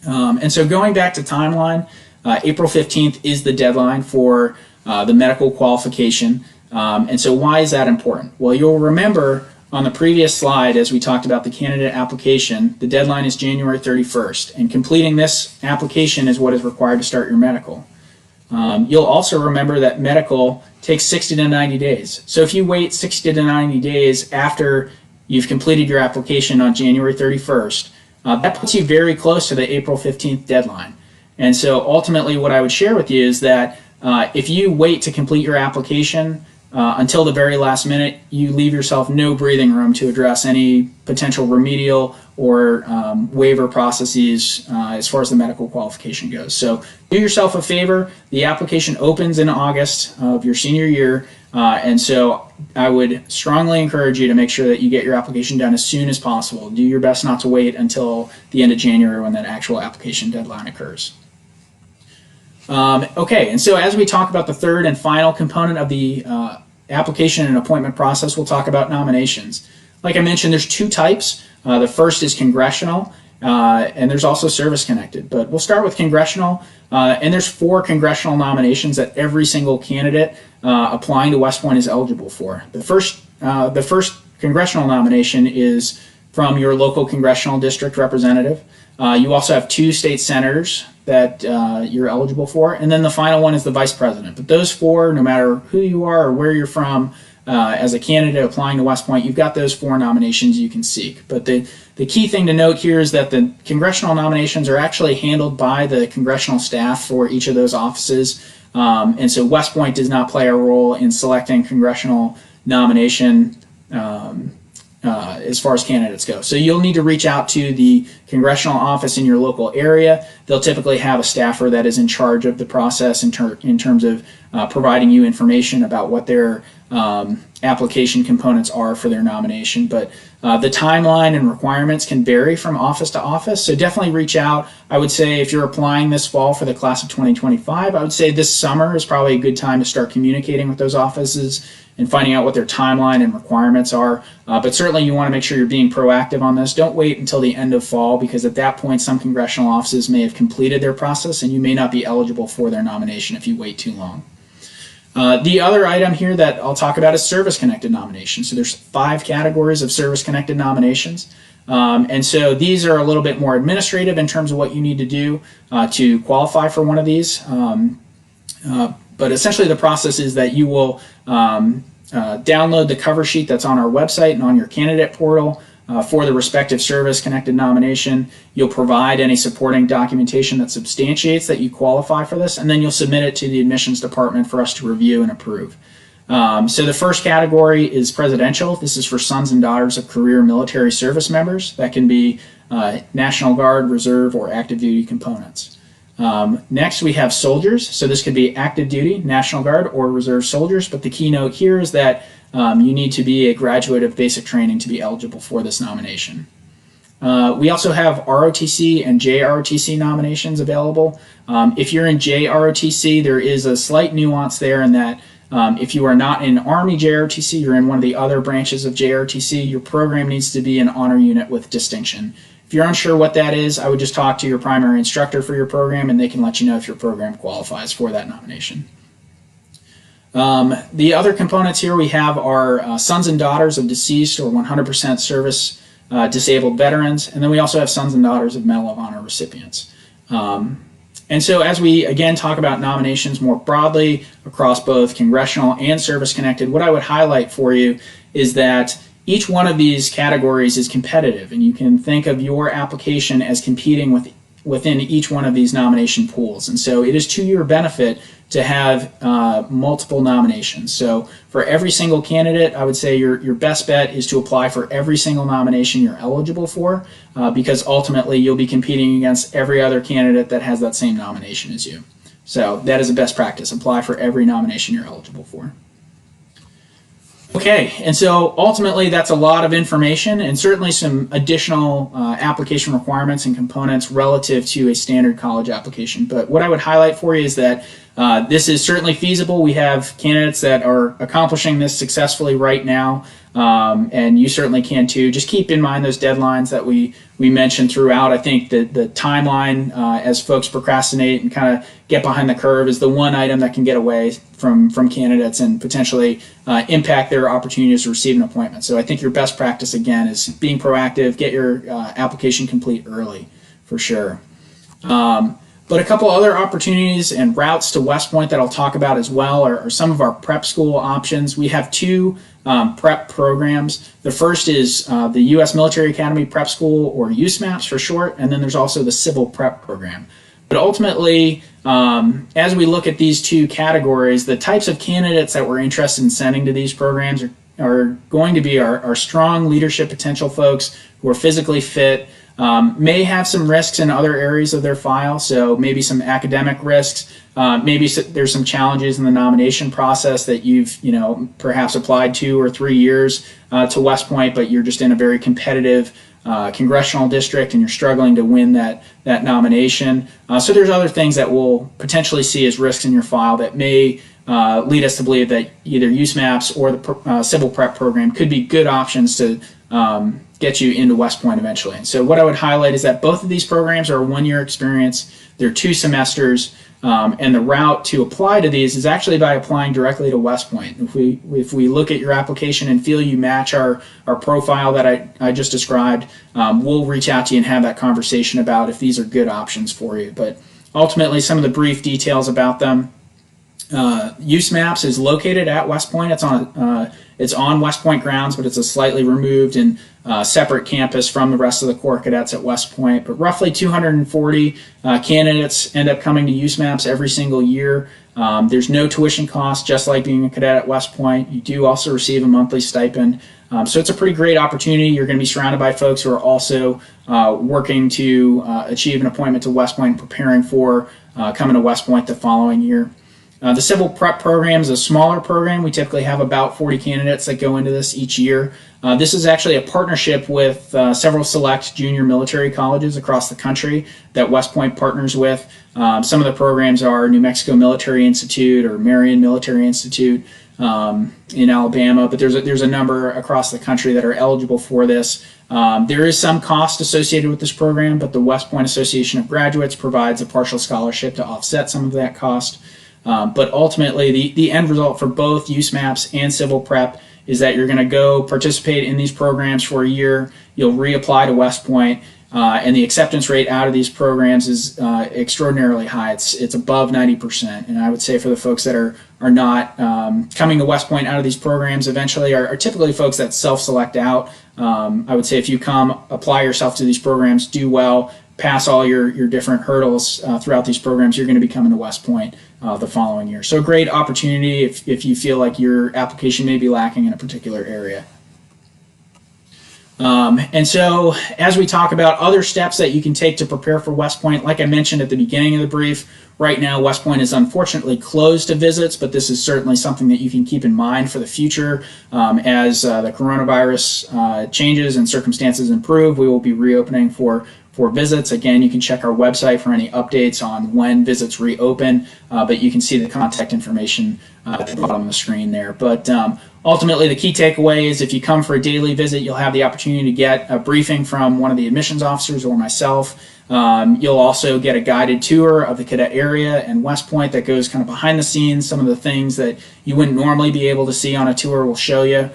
And so going back to timeline, April 15th is the deadline for the medical qualification. And so why is that important? Well, you'll remember on the previous slide, as we talked about the candidate application, the deadline is January 31st, and completing this application is what is required to start your medical. You'll also remember that medical takes 60 to 90 days. So if you wait 60 to 90 days after you've completed your application on January 31st, that puts you very close to the April 15th deadline. And so ultimately what I would share with you is that if you wait to complete your application until the very last minute, you leave yourself no breathing room to address any potential remedial or waiver processes as far as the medical qualification goes. So do yourself a favor. The application opens in August of your senior year, and so I would strongly encourage you to make sure that you get your application done as soon as possible. Do your best not to wait until the end of January when that actual application deadline occurs. Okay, and so as we talk about the third and final component of the application and appointment process, we'll talk about nominations. Like I mentioned, there's 2 types. The first is congressional, and there's also service-connected. But we'll start with congressional, and there's 4 congressional nominations that every single candidate applying to West Point is eligible for. The first congressional nomination is from your local congressional district representative. You also have 2 state senators that you're eligible for, and then the final one is the vice president. But those 4, no matter who you are or where you're from, as a candidate applying to West Point, you've got those 4 nominations you can seek. But the key thing to note here is that the congressional nominations are actually handled by the congressional staff for each of those offices, and so West Point does not play a role in selecting congressional nomination as far as candidates go. So you'll need to reach out to the congressional office in your local area. They'll typically have a staffer that is in charge of the process in terms of providing you information about what their application components are for their nomination, but the timeline and requirements can vary from office to office, so definitely reach out. I would say if you're applying this fall for the class of 2025, I would say this summer is probably a good time to start communicating with those offices and finding out what their timeline and requirements are, but certainly you want to make sure you're being proactive on this. Don't wait until the end of fall, because at that point some congressional offices may have completed their process and you may not be eligible for their nomination if you wait too long. The other item here that I'll talk about is service-connected nominations. So there's 5 categories of service-connected nominations. And so these are a little bit more administrative in terms of what you need to do to qualify for one of these. But essentially the process is that you will download the cover sheet that's on our website and on your candidate portal for the respective service-connected nomination. You'll provide any supporting documentation that substantiates that you qualify for this, and then you'll submit it to the admissions department for us to review and approve. So the first category is presidential. This is for sons and daughters of career military service members. That can be National Guard, Reserve, or active duty components. Next we have soldiers. So this could be active duty, National Guard, or Reserve soldiers, but the keynote here is that you need to be a graduate of basic training to be eligible for this nomination. We also have ROTC and JROTC nominations available. If you're in JROTC, there is a slight nuance there in that if you are not in Army JROTC, you're in one of the other branches of JROTC, your program needs to be an honor unit with distinction. If you're unsure what that is, I would just talk to your primary instructor for your program and they can let you know if your program qualifies for that nomination. The other components here we have are sons and daughters of deceased or 100% service disabled veterans, and then we also have sons and daughters of Medal of Honor recipients. And so as we again talk about nominations more broadly across both congressional and service-connected, what I would highlight for you is that each one of these categories is competitive, and you can think of your application as competing within each one of these nomination pools. And so it is to your benefit to have multiple nominations. So for every single candidate, I would say your best bet is to apply for every single nomination you're eligible for, because ultimately you'll be competing against every other candidate that has that same nomination as you. So that is a best practice. Apply for every nomination you're eligible for. Okay, and so ultimately that's a lot of information and certainly some additional application requirements and components relative to a standard college application. But what I would highlight for you is that this is certainly feasible. We have candidates that are accomplishing this successfully right now, and you certainly can too. Just keep in mind those deadlines that we mentioned throughout. I think that the timeline as folks procrastinate and kind of get behind the curve is the one item that can get away from candidates and potentially impact their opportunities to receive an appointment. So I think your best practice again is being proactive, get your application complete early for sure. But a couple other opportunities and routes to West Point that I'll talk about as well are some of our prep school options. We have 2 prep programs. The first is the U.S. Military Academy Prep School, or USMAPS for short, and then there's also the Civil Prep Program. But ultimately, as we look at these 2 categories, the types of candidates that we're interested in sending to these programs are going to be our strong leadership potential folks who are physically fit, may have some risks in other areas of their file, so maybe some academic risks, maybe there's some challenges in the nomination process that you've perhaps applied 2 or 3 years to West Point, but you're just in a very competitive congressional district and you're struggling to win that nomination. So there's other things that we'll potentially see as risks in your file that may lead us to believe that either USMAPS or the Civil Prep program could be good options to get you into West Point eventually. And so what I would highlight is that both of these programs are a 1-year experience. They're 2 semesters, and the route to apply to these is actually by applying directly to West Point. If we look at your application and feel you match our profile that I just described, we'll reach out to you and have that conversation about if these are good options for you. But ultimately, some of the brief details about them. USMAPS is located at West Point. It's on West Point grounds, but it's a slightly removed and separate campus from the rest of the Corps Cadets at West Point. But roughly 240 candidates end up coming to USMAPS every single year. There's no tuition cost, just like being a cadet at West Point. You do also receive a monthly stipend. So it's a pretty great opportunity. You're going to be surrounded by folks who are also working to achieve an appointment to West Point and preparing for coming to West Point the following year. The civil prep program is a smaller program. We typically have about 40 candidates that go into this each year. This is actually a partnership with several select junior military colleges across the country that West Point partners with. Some of the programs are New Mexico Military Institute or Marion Military Institute in Alabama, but there's a number across the country that are eligible for this. There is some cost associated with this program, but the West Point Association of Graduates provides a partial scholarship to offset some of that cost. But ultimately, the end result for both USMAPS and Civil Prep is that you're going to go participate in these programs for a year. You'll reapply to West Point, and the acceptance rate out of these programs is extraordinarily high. It's above 90%. And I would say for the folks that are not coming to West Point out of these programs eventually are typically folks that self-select out. I would say if you come, apply yourself to these programs, do well, pass all your different hurdles throughout these programs, you're going to be coming to West Point the following year. So a great opportunity if you feel like your application may be lacking in a particular area. And so as we talk about other steps that you can take to prepare for West Point, like I mentioned at the beginning of the brief, right now West Point is unfortunately closed to visits, but this is certainly something that you can keep in mind for the future. As the coronavirus changes and circumstances improve, we will be reopening for visits. Again, you can check our website for any updates on when visits reopen, but you can see the contact information at the bottom of the screen there. But ultimately, the key takeaway is if you come for a daily visit, you'll have the opportunity to get a briefing from one of the admissions officers or myself. You'll also get a guided tour of the cadet area and West Point that goes kind of behind the scenes. Some of the things that you wouldn't normally be able to see on a tour will show you.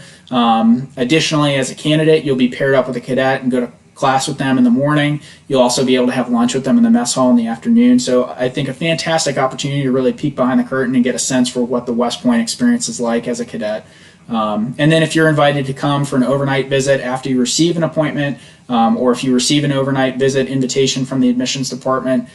Additionally, as a candidate, you'll be paired up with a cadet and go to class with them in the morning. You'll also be able to have lunch with them in the mess hall in the afternoon. So I think a fantastic opportunity to really peek behind the curtain and get a sense for what the West Point experience is like as a cadet. And then if you're invited to come for an overnight visit after you receive an appointment, or if you receive an overnight visit invitation from the admissions department,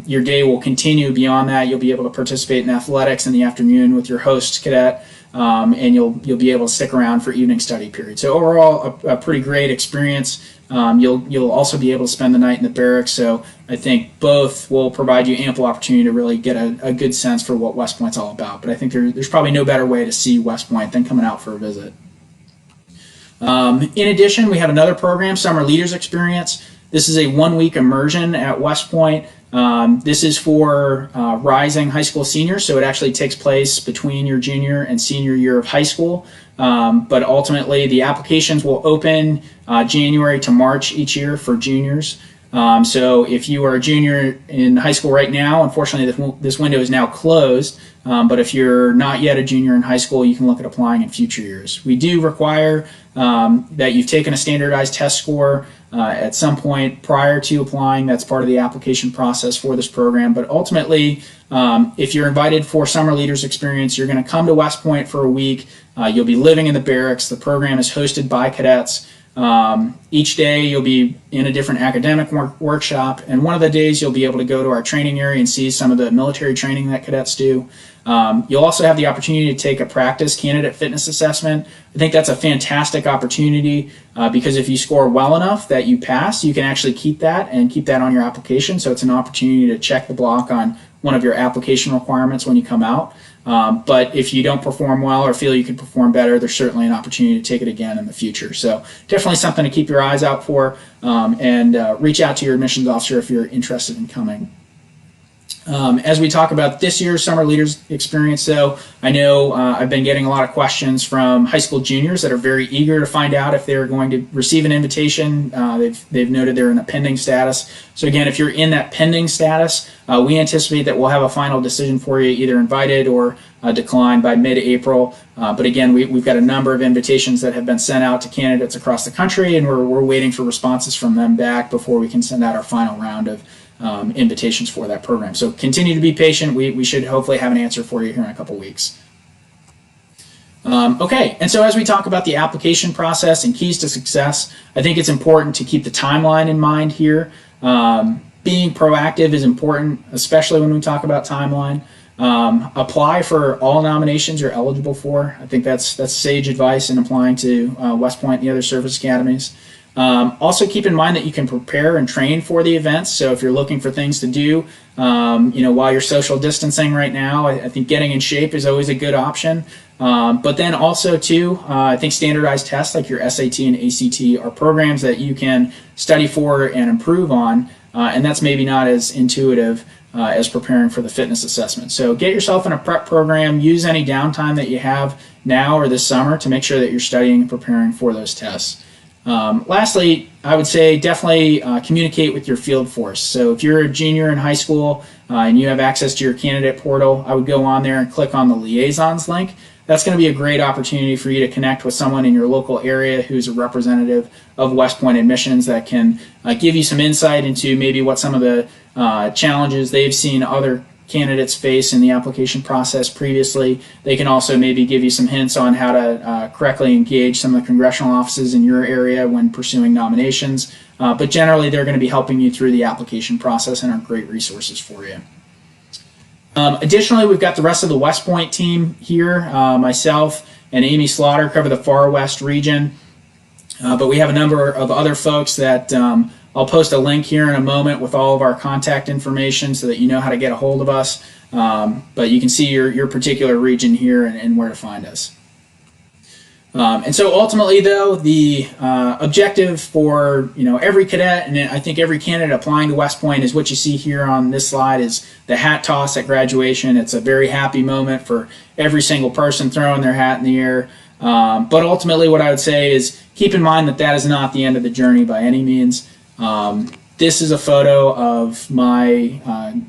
your day will continue beyond that. You'll be able to participate in athletics in the afternoon with your host cadet, and you'll be able to stick around for evening study period. So overall, a pretty great experience. You'll also be able to spend the night in the barracks. So I think both will provide you ample opportunity to really get a good sense for what West Point's all about. But I think there's probably no better way to see West Point than coming out for a visit. In addition, we have another program, Summer Leaders Experience. This is a one-week immersion at West Point. This is for rising high school seniors, so it actually takes place between your junior and senior year of high school. But ultimately, the applications will open January to March each year for juniors. So if you are a junior in high school right now, unfortunately this window is now closed, but if you're not yet a junior in high school, you can look at applying in future years. We do require that you've taken a standardized test score at some point prior to applying. That's part of the application process for this program. But ultimately, if you're invited for Summer Leaders Experience, you're going to come to West Point for a week. You'll be living in the barracks. The program is hosted by cadets. Each day you'll be in a different academic workshop, and one of the days you'll be able to go to our training area and see some of the military training that cadets do. You'll also have the opportunity to take a practice candidate fitness assessment. I think that's a fantastic opportunity because if you score well enough that you pass, you can actually keep that on your application. So it's an opportunity to check the block on one of your application requirements when you come out. But if you don't perform well or feel you could perform better, there's certainly an opportunity to take it again in the future. So definitely something to keep your eyes out for, and reach out to your admissions officer if you're interested in coming. As we talk about this year's Summer Leaders Experience, though, I know I've been getting a lot of questions from high school juniors that are very eager to find out if they're going to receive an invitation. They've noted they're in a pending status. So again, if you're in that pending status, we anticipate that we'll have a final decision for you, either invited or declined by mid-April. But again, we've got a number of invitations that have been sent out to candidates across the country, and we're waiting for responses from them back before we can send out our final round of invitations for that program. So continue to be patient. We should hopefully have an answer for you here in a couple weeks. Okay, and so as we talk about the application process and keys to success, I think it's important to keep the timeline in mind here. Being proactive is important, especially when we talk about timeline. Apply for all nominations you're eligible for. I think that's sage advice in applying to West Point and the other service academies. Also keep in mind that you can prepare and train for the events. So if you're looking for things to do, while you're social distancing right now, I think getting in shape is always a good option. But then also too, I think standardized tests like your SAT and ACT are programs that you can study for and improve on, and that's maybe not as intuitive as preparing for the fitness assessment. So get yourself in a prep program, use any downtime that you have now or this summer to make sure that you're studying and preparing for those tests. Lastly, I would say definitely communicate with your field force. So if you're a junior in high school and you have access to your candidate portal, I would go on there and click on the liaisons link. That's going to be a great opportunity for you to connect with someone in your local area who's a representative of West Point admissions that can give you some insight into maybe what some of the challenges they've seen other candidates face in the application process previously. They can also maybe give you some hints on how to correctly engage some of the congressional offices in your area when pursuing nominations. But generally, they're going to be helping you through the application process and are great resources for you. Additionally, we've got the rest of the West Point team here. Myself and Amy Slaughter cover the Far West region, but we have a number of other folks that I'll post a link here in a moment with all of our contact information so that you know how to get a hold of us. But you can see your particular region here and where to find us. And so ultimately, though, the objective for every cadet and I think every candidate applying to West Point is what you see here on this slide is the hat toss at graduation. It's a very happy moment for every single person throwing their hat in the air. But ultimately, what I would say is keep in mind that that is not the end of the journey by any means. This is a photo of my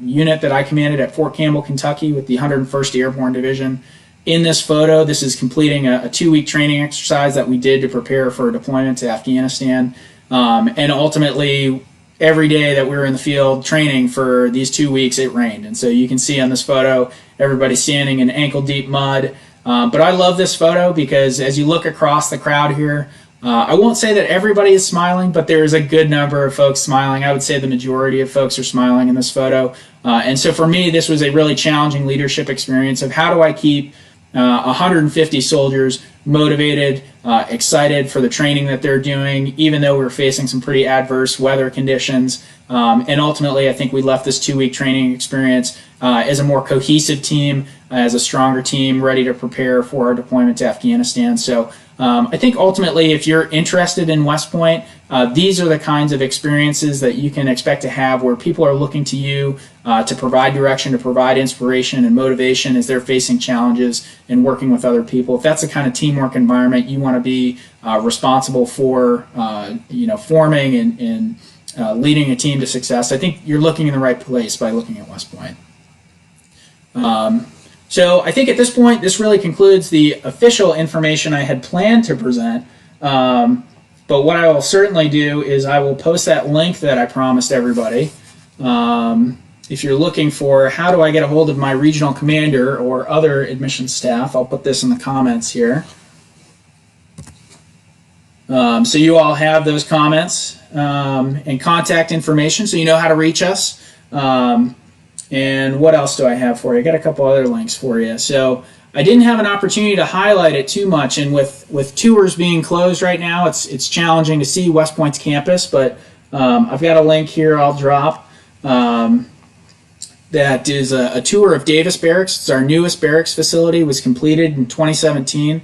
unit that I commanded at Fort Campbell, Kentucky with the 101st Airborne Division. In this photo, this is completing a 2-week training exercise that we did to prepare for a deployment to Afghanistan. And ultimately, every day that we were in the field training for these 2 weeks, it rained. And so you can see on this photo, everybody standing in ankle-deep mud. But I love this photo because as you look across the crowd here, I won't say that everybody is smiling, but there is a good number of folks smiling. I would say the majority of folks are smiling in this photo. And so for me, this was a really challenging leadership experience of how do I keep 150 soldiers motivated, excited for the training that they're doing, even though we were facing some pretty adverse weather conditions. And ultimately, I think we left this 2-week training experience as a more cohesive team, as a stronger team, ready to prepare for our deployment to Afghanistan. So I think ultimately, if you're interested in West Point, these are the kinds of experiences that you can expect to have where people are looking to you to provide direction, to provide inspiration and motivation as they're facing challenges and working with other people. If that's the kind of teamwork environment you want to be responsible for, forming and leading a team to success, I think you're looking in the right place by looking at West Point. So I think at this point, this really concludes the official information I had planned to present. But what I will certainly do is I will post that link that I promised everybody. If you're looking for how do I get a hold of my regional commander or other admissions staff, I'll put this in the comments here. So you all have those comments and contact information so you know how to reach us. And what else do I have for you? I got a couple other links for you. So I didn't have an opportunity to highlight it too much, and with tours being closed right now, it's challenging to see West Point's campus, but I've got a link here I'll drop that is a tour of Davis Barracks. It's our newest barracks facility. It was completed in 2017.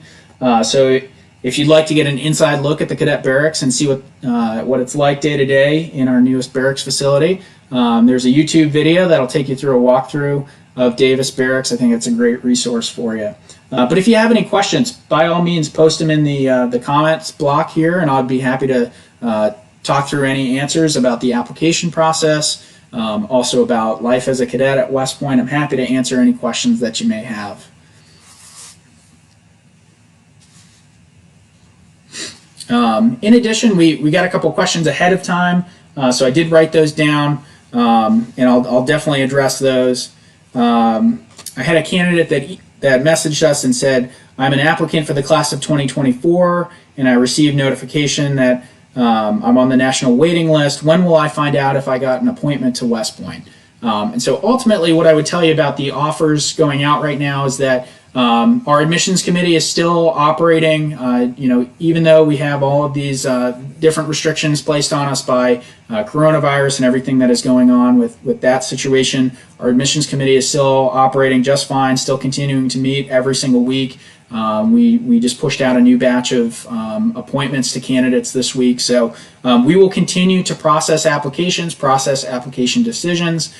So if you'd like to get an inside look at the cadet barracks and see what it's like day to day in our newest barracks facility, there's a YouTube video that'll take you through a walkthrough of Davis Barracks. I think it's a great resource for you. But if you have any questions, by all means, post them in the comments block here, and I'd be happy to talk through any answers about the application process, also about life as a cadet at West Point. I'm happy to answer any questions that you may have. In addition, we got a couple questions ahead of time, so I did write those down, and I'll definitely address those. I had a candidate that messaged us and said, I'm an applicant for the class of 2024, and I received notification that I'm on the national waiting list. When will I find out if I got an appointment to West Point? And so ultimately what I would tell you about the offers going out right now is that Our admissions committee is still operating, even though we have all of these different restrictions placed on us by coronavirus and everything that is going on with that situation. Our admissions committee is still operating just fine, still continuing to meet every single week. We just pushed out a new batch of appointments to candidates this week. So we will continue to process applications, process application decisions.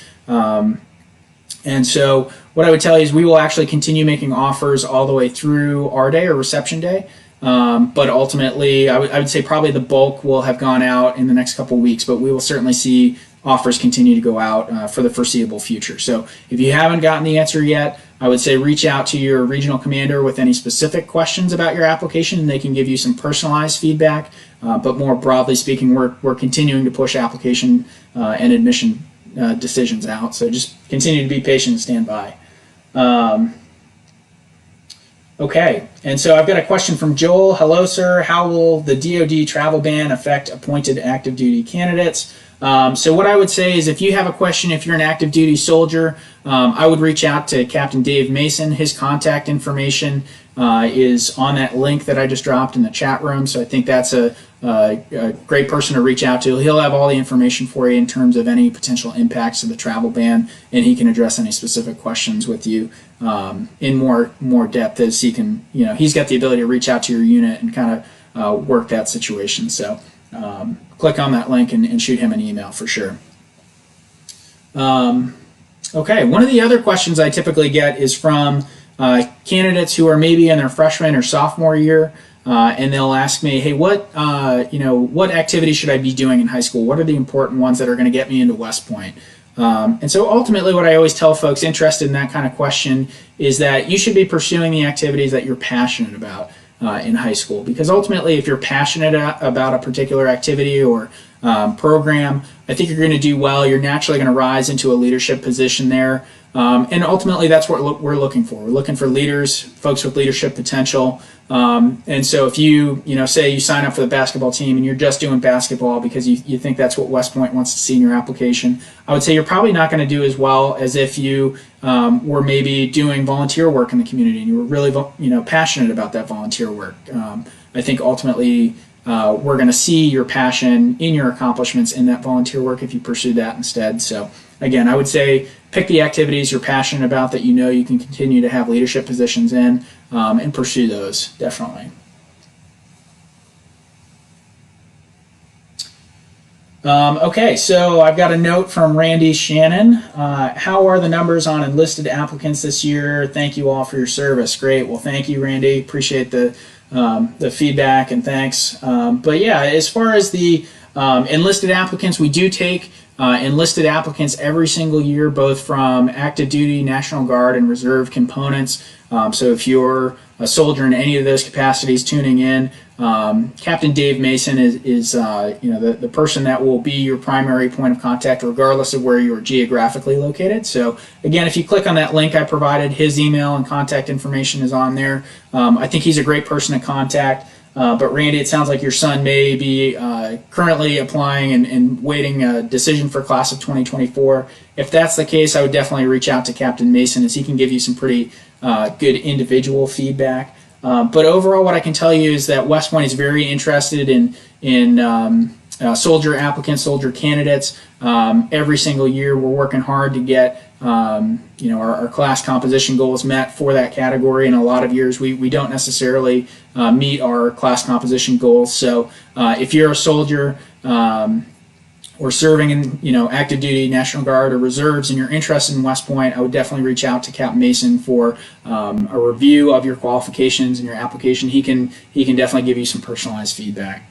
And so what I would tell you is we will actually continue making offers all the way through our day or reception day. But ultimately, I would say probably the bulk will have gone out in the next couple of weeks, but we will certainly see offers continue to go out for the foreseeable future. So if you haven't gotten the answer yet, I would say reach out to your regional commander with any specific questions about your application, and they can give you some personalized feedback. But more broadly speaking, we're continuing to push application and admission decisions out. So just continue to be patient and stand by. Okay, and so I've got a question from Joel. Hello, sir. How will the DoD travel ban affect appointed active duty candidates? So what I would say is if you have a question, if you're an active duty soldier, I would reach out to Captain Dave Mason. His contact information is on that link that I just dropped in the chat room. So I think that's a great person to reach out to. He'll have all the information for you in terms of any potential impacts of the travel ban, and he can address any specific questions with you in more depth as he can. He's got the ability to reach out to your unit and kind of work that situation. So click on that link and shoot him an email for sure. Okay, one of the other questions I typically get is from candidates who are maybe in their freshman or sophomore year, and they'll ask me, hey, what activities should I be doing in high school? What are the important ones that are going to get me into West Point? And so ultimately what I always tell folks interested in that kind of question is that you should be pursuing the activities that you're passionate about in high school, because ultimately if you're passionate about a particular activity or program, I think you're going to do well. You're naturally going to rise into a leadership position there. And ultimately, that's what we're looking for. We're looking for leaders, folks with leadership potential. And so if you say you sign up for the basketball team and you're just doing basketball because you think that's what West Point wants to see in your application, I would say you're probably not going to do as well as if you were maybe doing volunteer work in the community and you were really passionate about that volunteer work. I think ultimately we're going to see your passion in your accomplishments in that volunteer work if you pursue that instead. So again, I would say pick the activities you're passionate about that you can continue to have leadership positions in, and pursue those, definitely. Okay, so I've got a note from Randy Shannon. How are the numbers on enlisted applicants this year? Thank you all for your service. Great. Well, thank you, Randy. Appreciate the feedback and thanks. But yeah, as far as the enlisted applicants, we do take enlisted applicants every single year, both from active duty, National Guard, and reserve components. So if you're a soldier in any of those capacities tuning in, Captain Dave Mason is the person that will be your primary point of contact regardless of where you are geographically located. So again, if you click on that link I provided, his email and contact information is on there. I think he's a great person to contact. But Randy, it sounds like your son may be currently applying and waiting a decision for class of 2024. If that's the case, I would definitely reach out to Captain Mason as he can give you some pretty good individual feedback. But overall, what I can tell you is that West Point is very interested in soldier applicants, soldier candidates. Every single year, we're working hard to get our class composition goals met for that category. In a lot of years, we don't necessarily meet our class composition goals. So if you're a soldier or serving in active duty, National Guard, or reserves, and you're interested in West Point, I would definitely reach out to Captain Mason for a review of your qualifications and your application. He can definitely give you some personalized feedback.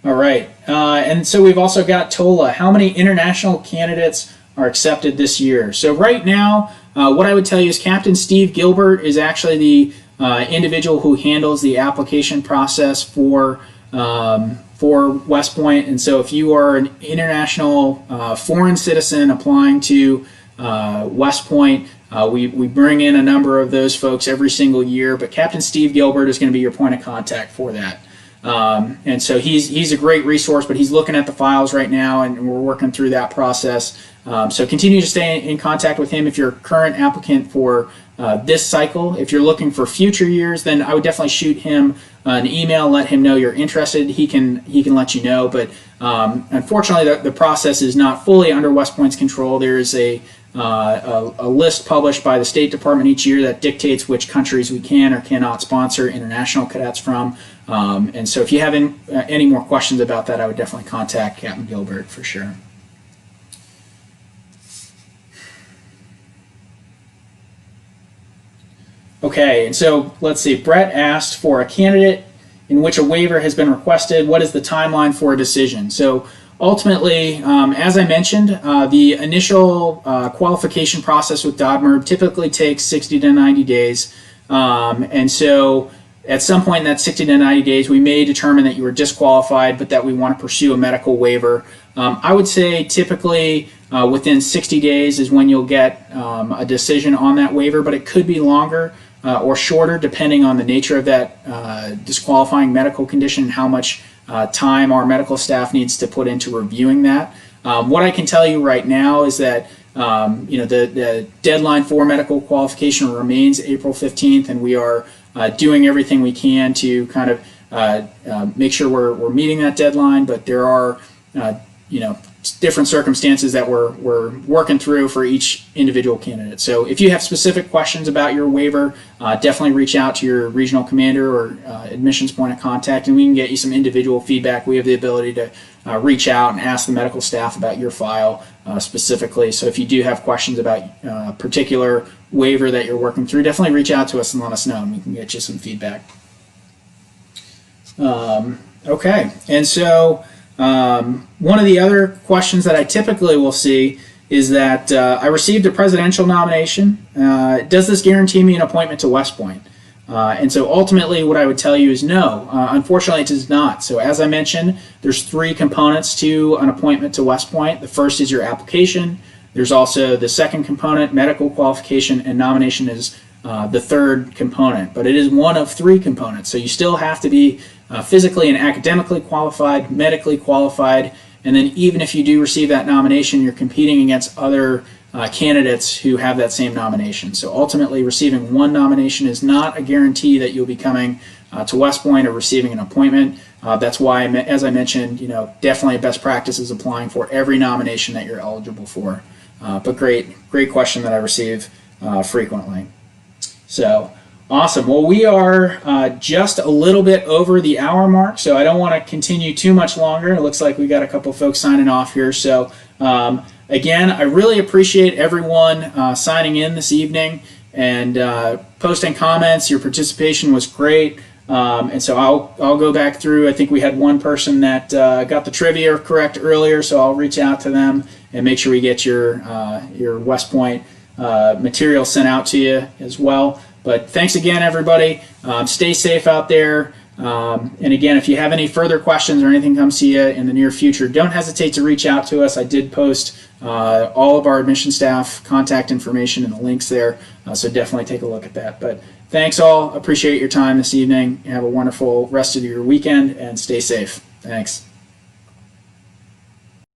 All right, and so we've also got Tola. How many international candidates are accepted this year? So right now, what I would tell you is Captain Steve Gilbert is actually the individual who handles the application process for West Point. And so if you are an international foreign citizen applying to West Point, we bring in a number of those folks every single year, but Captain Steve Gilbert is going to be your point of contact for that. And so he's a great resource, but he's looking at the files right now, and we're working through that process. So continue to stay in contact with him if you're a current applicant for this cycle. If you're looking for future years, then I would definitely shoot him an email, let him know you're interested. He can let you know. But unfortunately, the process is not fully under West Point's control. There is a list published by the State Department each year that dictates which countries we can or cannot sponsor international cadets from. And so if you have any more questions about that, I would definitely contact Captain Gilbert for sure. Okay, and so let's see. Brett asked for a candidate in which a waiver has been requested. What is the timeline for a decision? So ultimately, as I mentioned, the initial qualification process with DODMERB typically takes 60 to 90 days. And so at some point in that 60 to 90 days, we may determine that you were disqualified, but that we want to pursue a medical waiver. I would say typically within 60 days is when you'll get a decision on that waiver, but it could be longer or shorter depending on the nature of that disqualifying medical condition and how much time our medical staff needs to put into reviewing that. What I can tell you right now is that the deadline for medical qualification remains April 15th, and we are doing everything we can to kind of make sure we're meeting that deadline. But there are different circumstances that we're working through for each individual candidate. So if you have specific questions about your waiver, definitely reach out to your regional commander or admissions point of contact, and we can get you some individual feedback. We have the ability to reach out and ask the medical staff about your file specifically. So if you do have questions about a particular waiver that you're working through, definitely reach out to us and let us know, and we can get you some feedback. Okay, and so one of the other questions that I typically will see is that I received a presidential nomination. Does this guarantee me an appointment to West Point? And so ultimately what I would tell you is no. Unfortunately, it does not. So as I mentioned, there's 3 components to an appointment to West Point. The first is your application. There's also the second component, medical qualification, and nomination is the third component. But it is one of 3 components. So you still have to be physically and academically qualified, medically qualified, and then even if you do receive that nomination, you're competing against other candidates who have that same nomination. So ultimately, receiving one nomination is not a guarantee that you'll be coming to West Point or receiving an appointment. That's why, as I mentioned, definitely a best practice is applying for every nomination that you're eligible for. But great question that I receive frequently. So awesome. Well, we are just a little bit over the hour mark, so I don't want to continue too much longer. It looks like we got a couple folks signing off here. So again, I really appreciate everyone signing in this evening and posting comments. Your participation was great. And so I'll go back through. I think we had one person that got the trivia correct earlier, so I'll reach out to them and make sure we get your West Point material sent out to you as well. But thanks again, everybody. Stay safe out there. And again, if you have any further questions or anything comes to you in the near future, don't hesitate to reach out to us. I did post all of our admission staff contact information and the links there, so definitely take a look at that. But thanks all. Appreciate your time this evening. Have a wonderful rest of your weekend and stay safe. Thanks.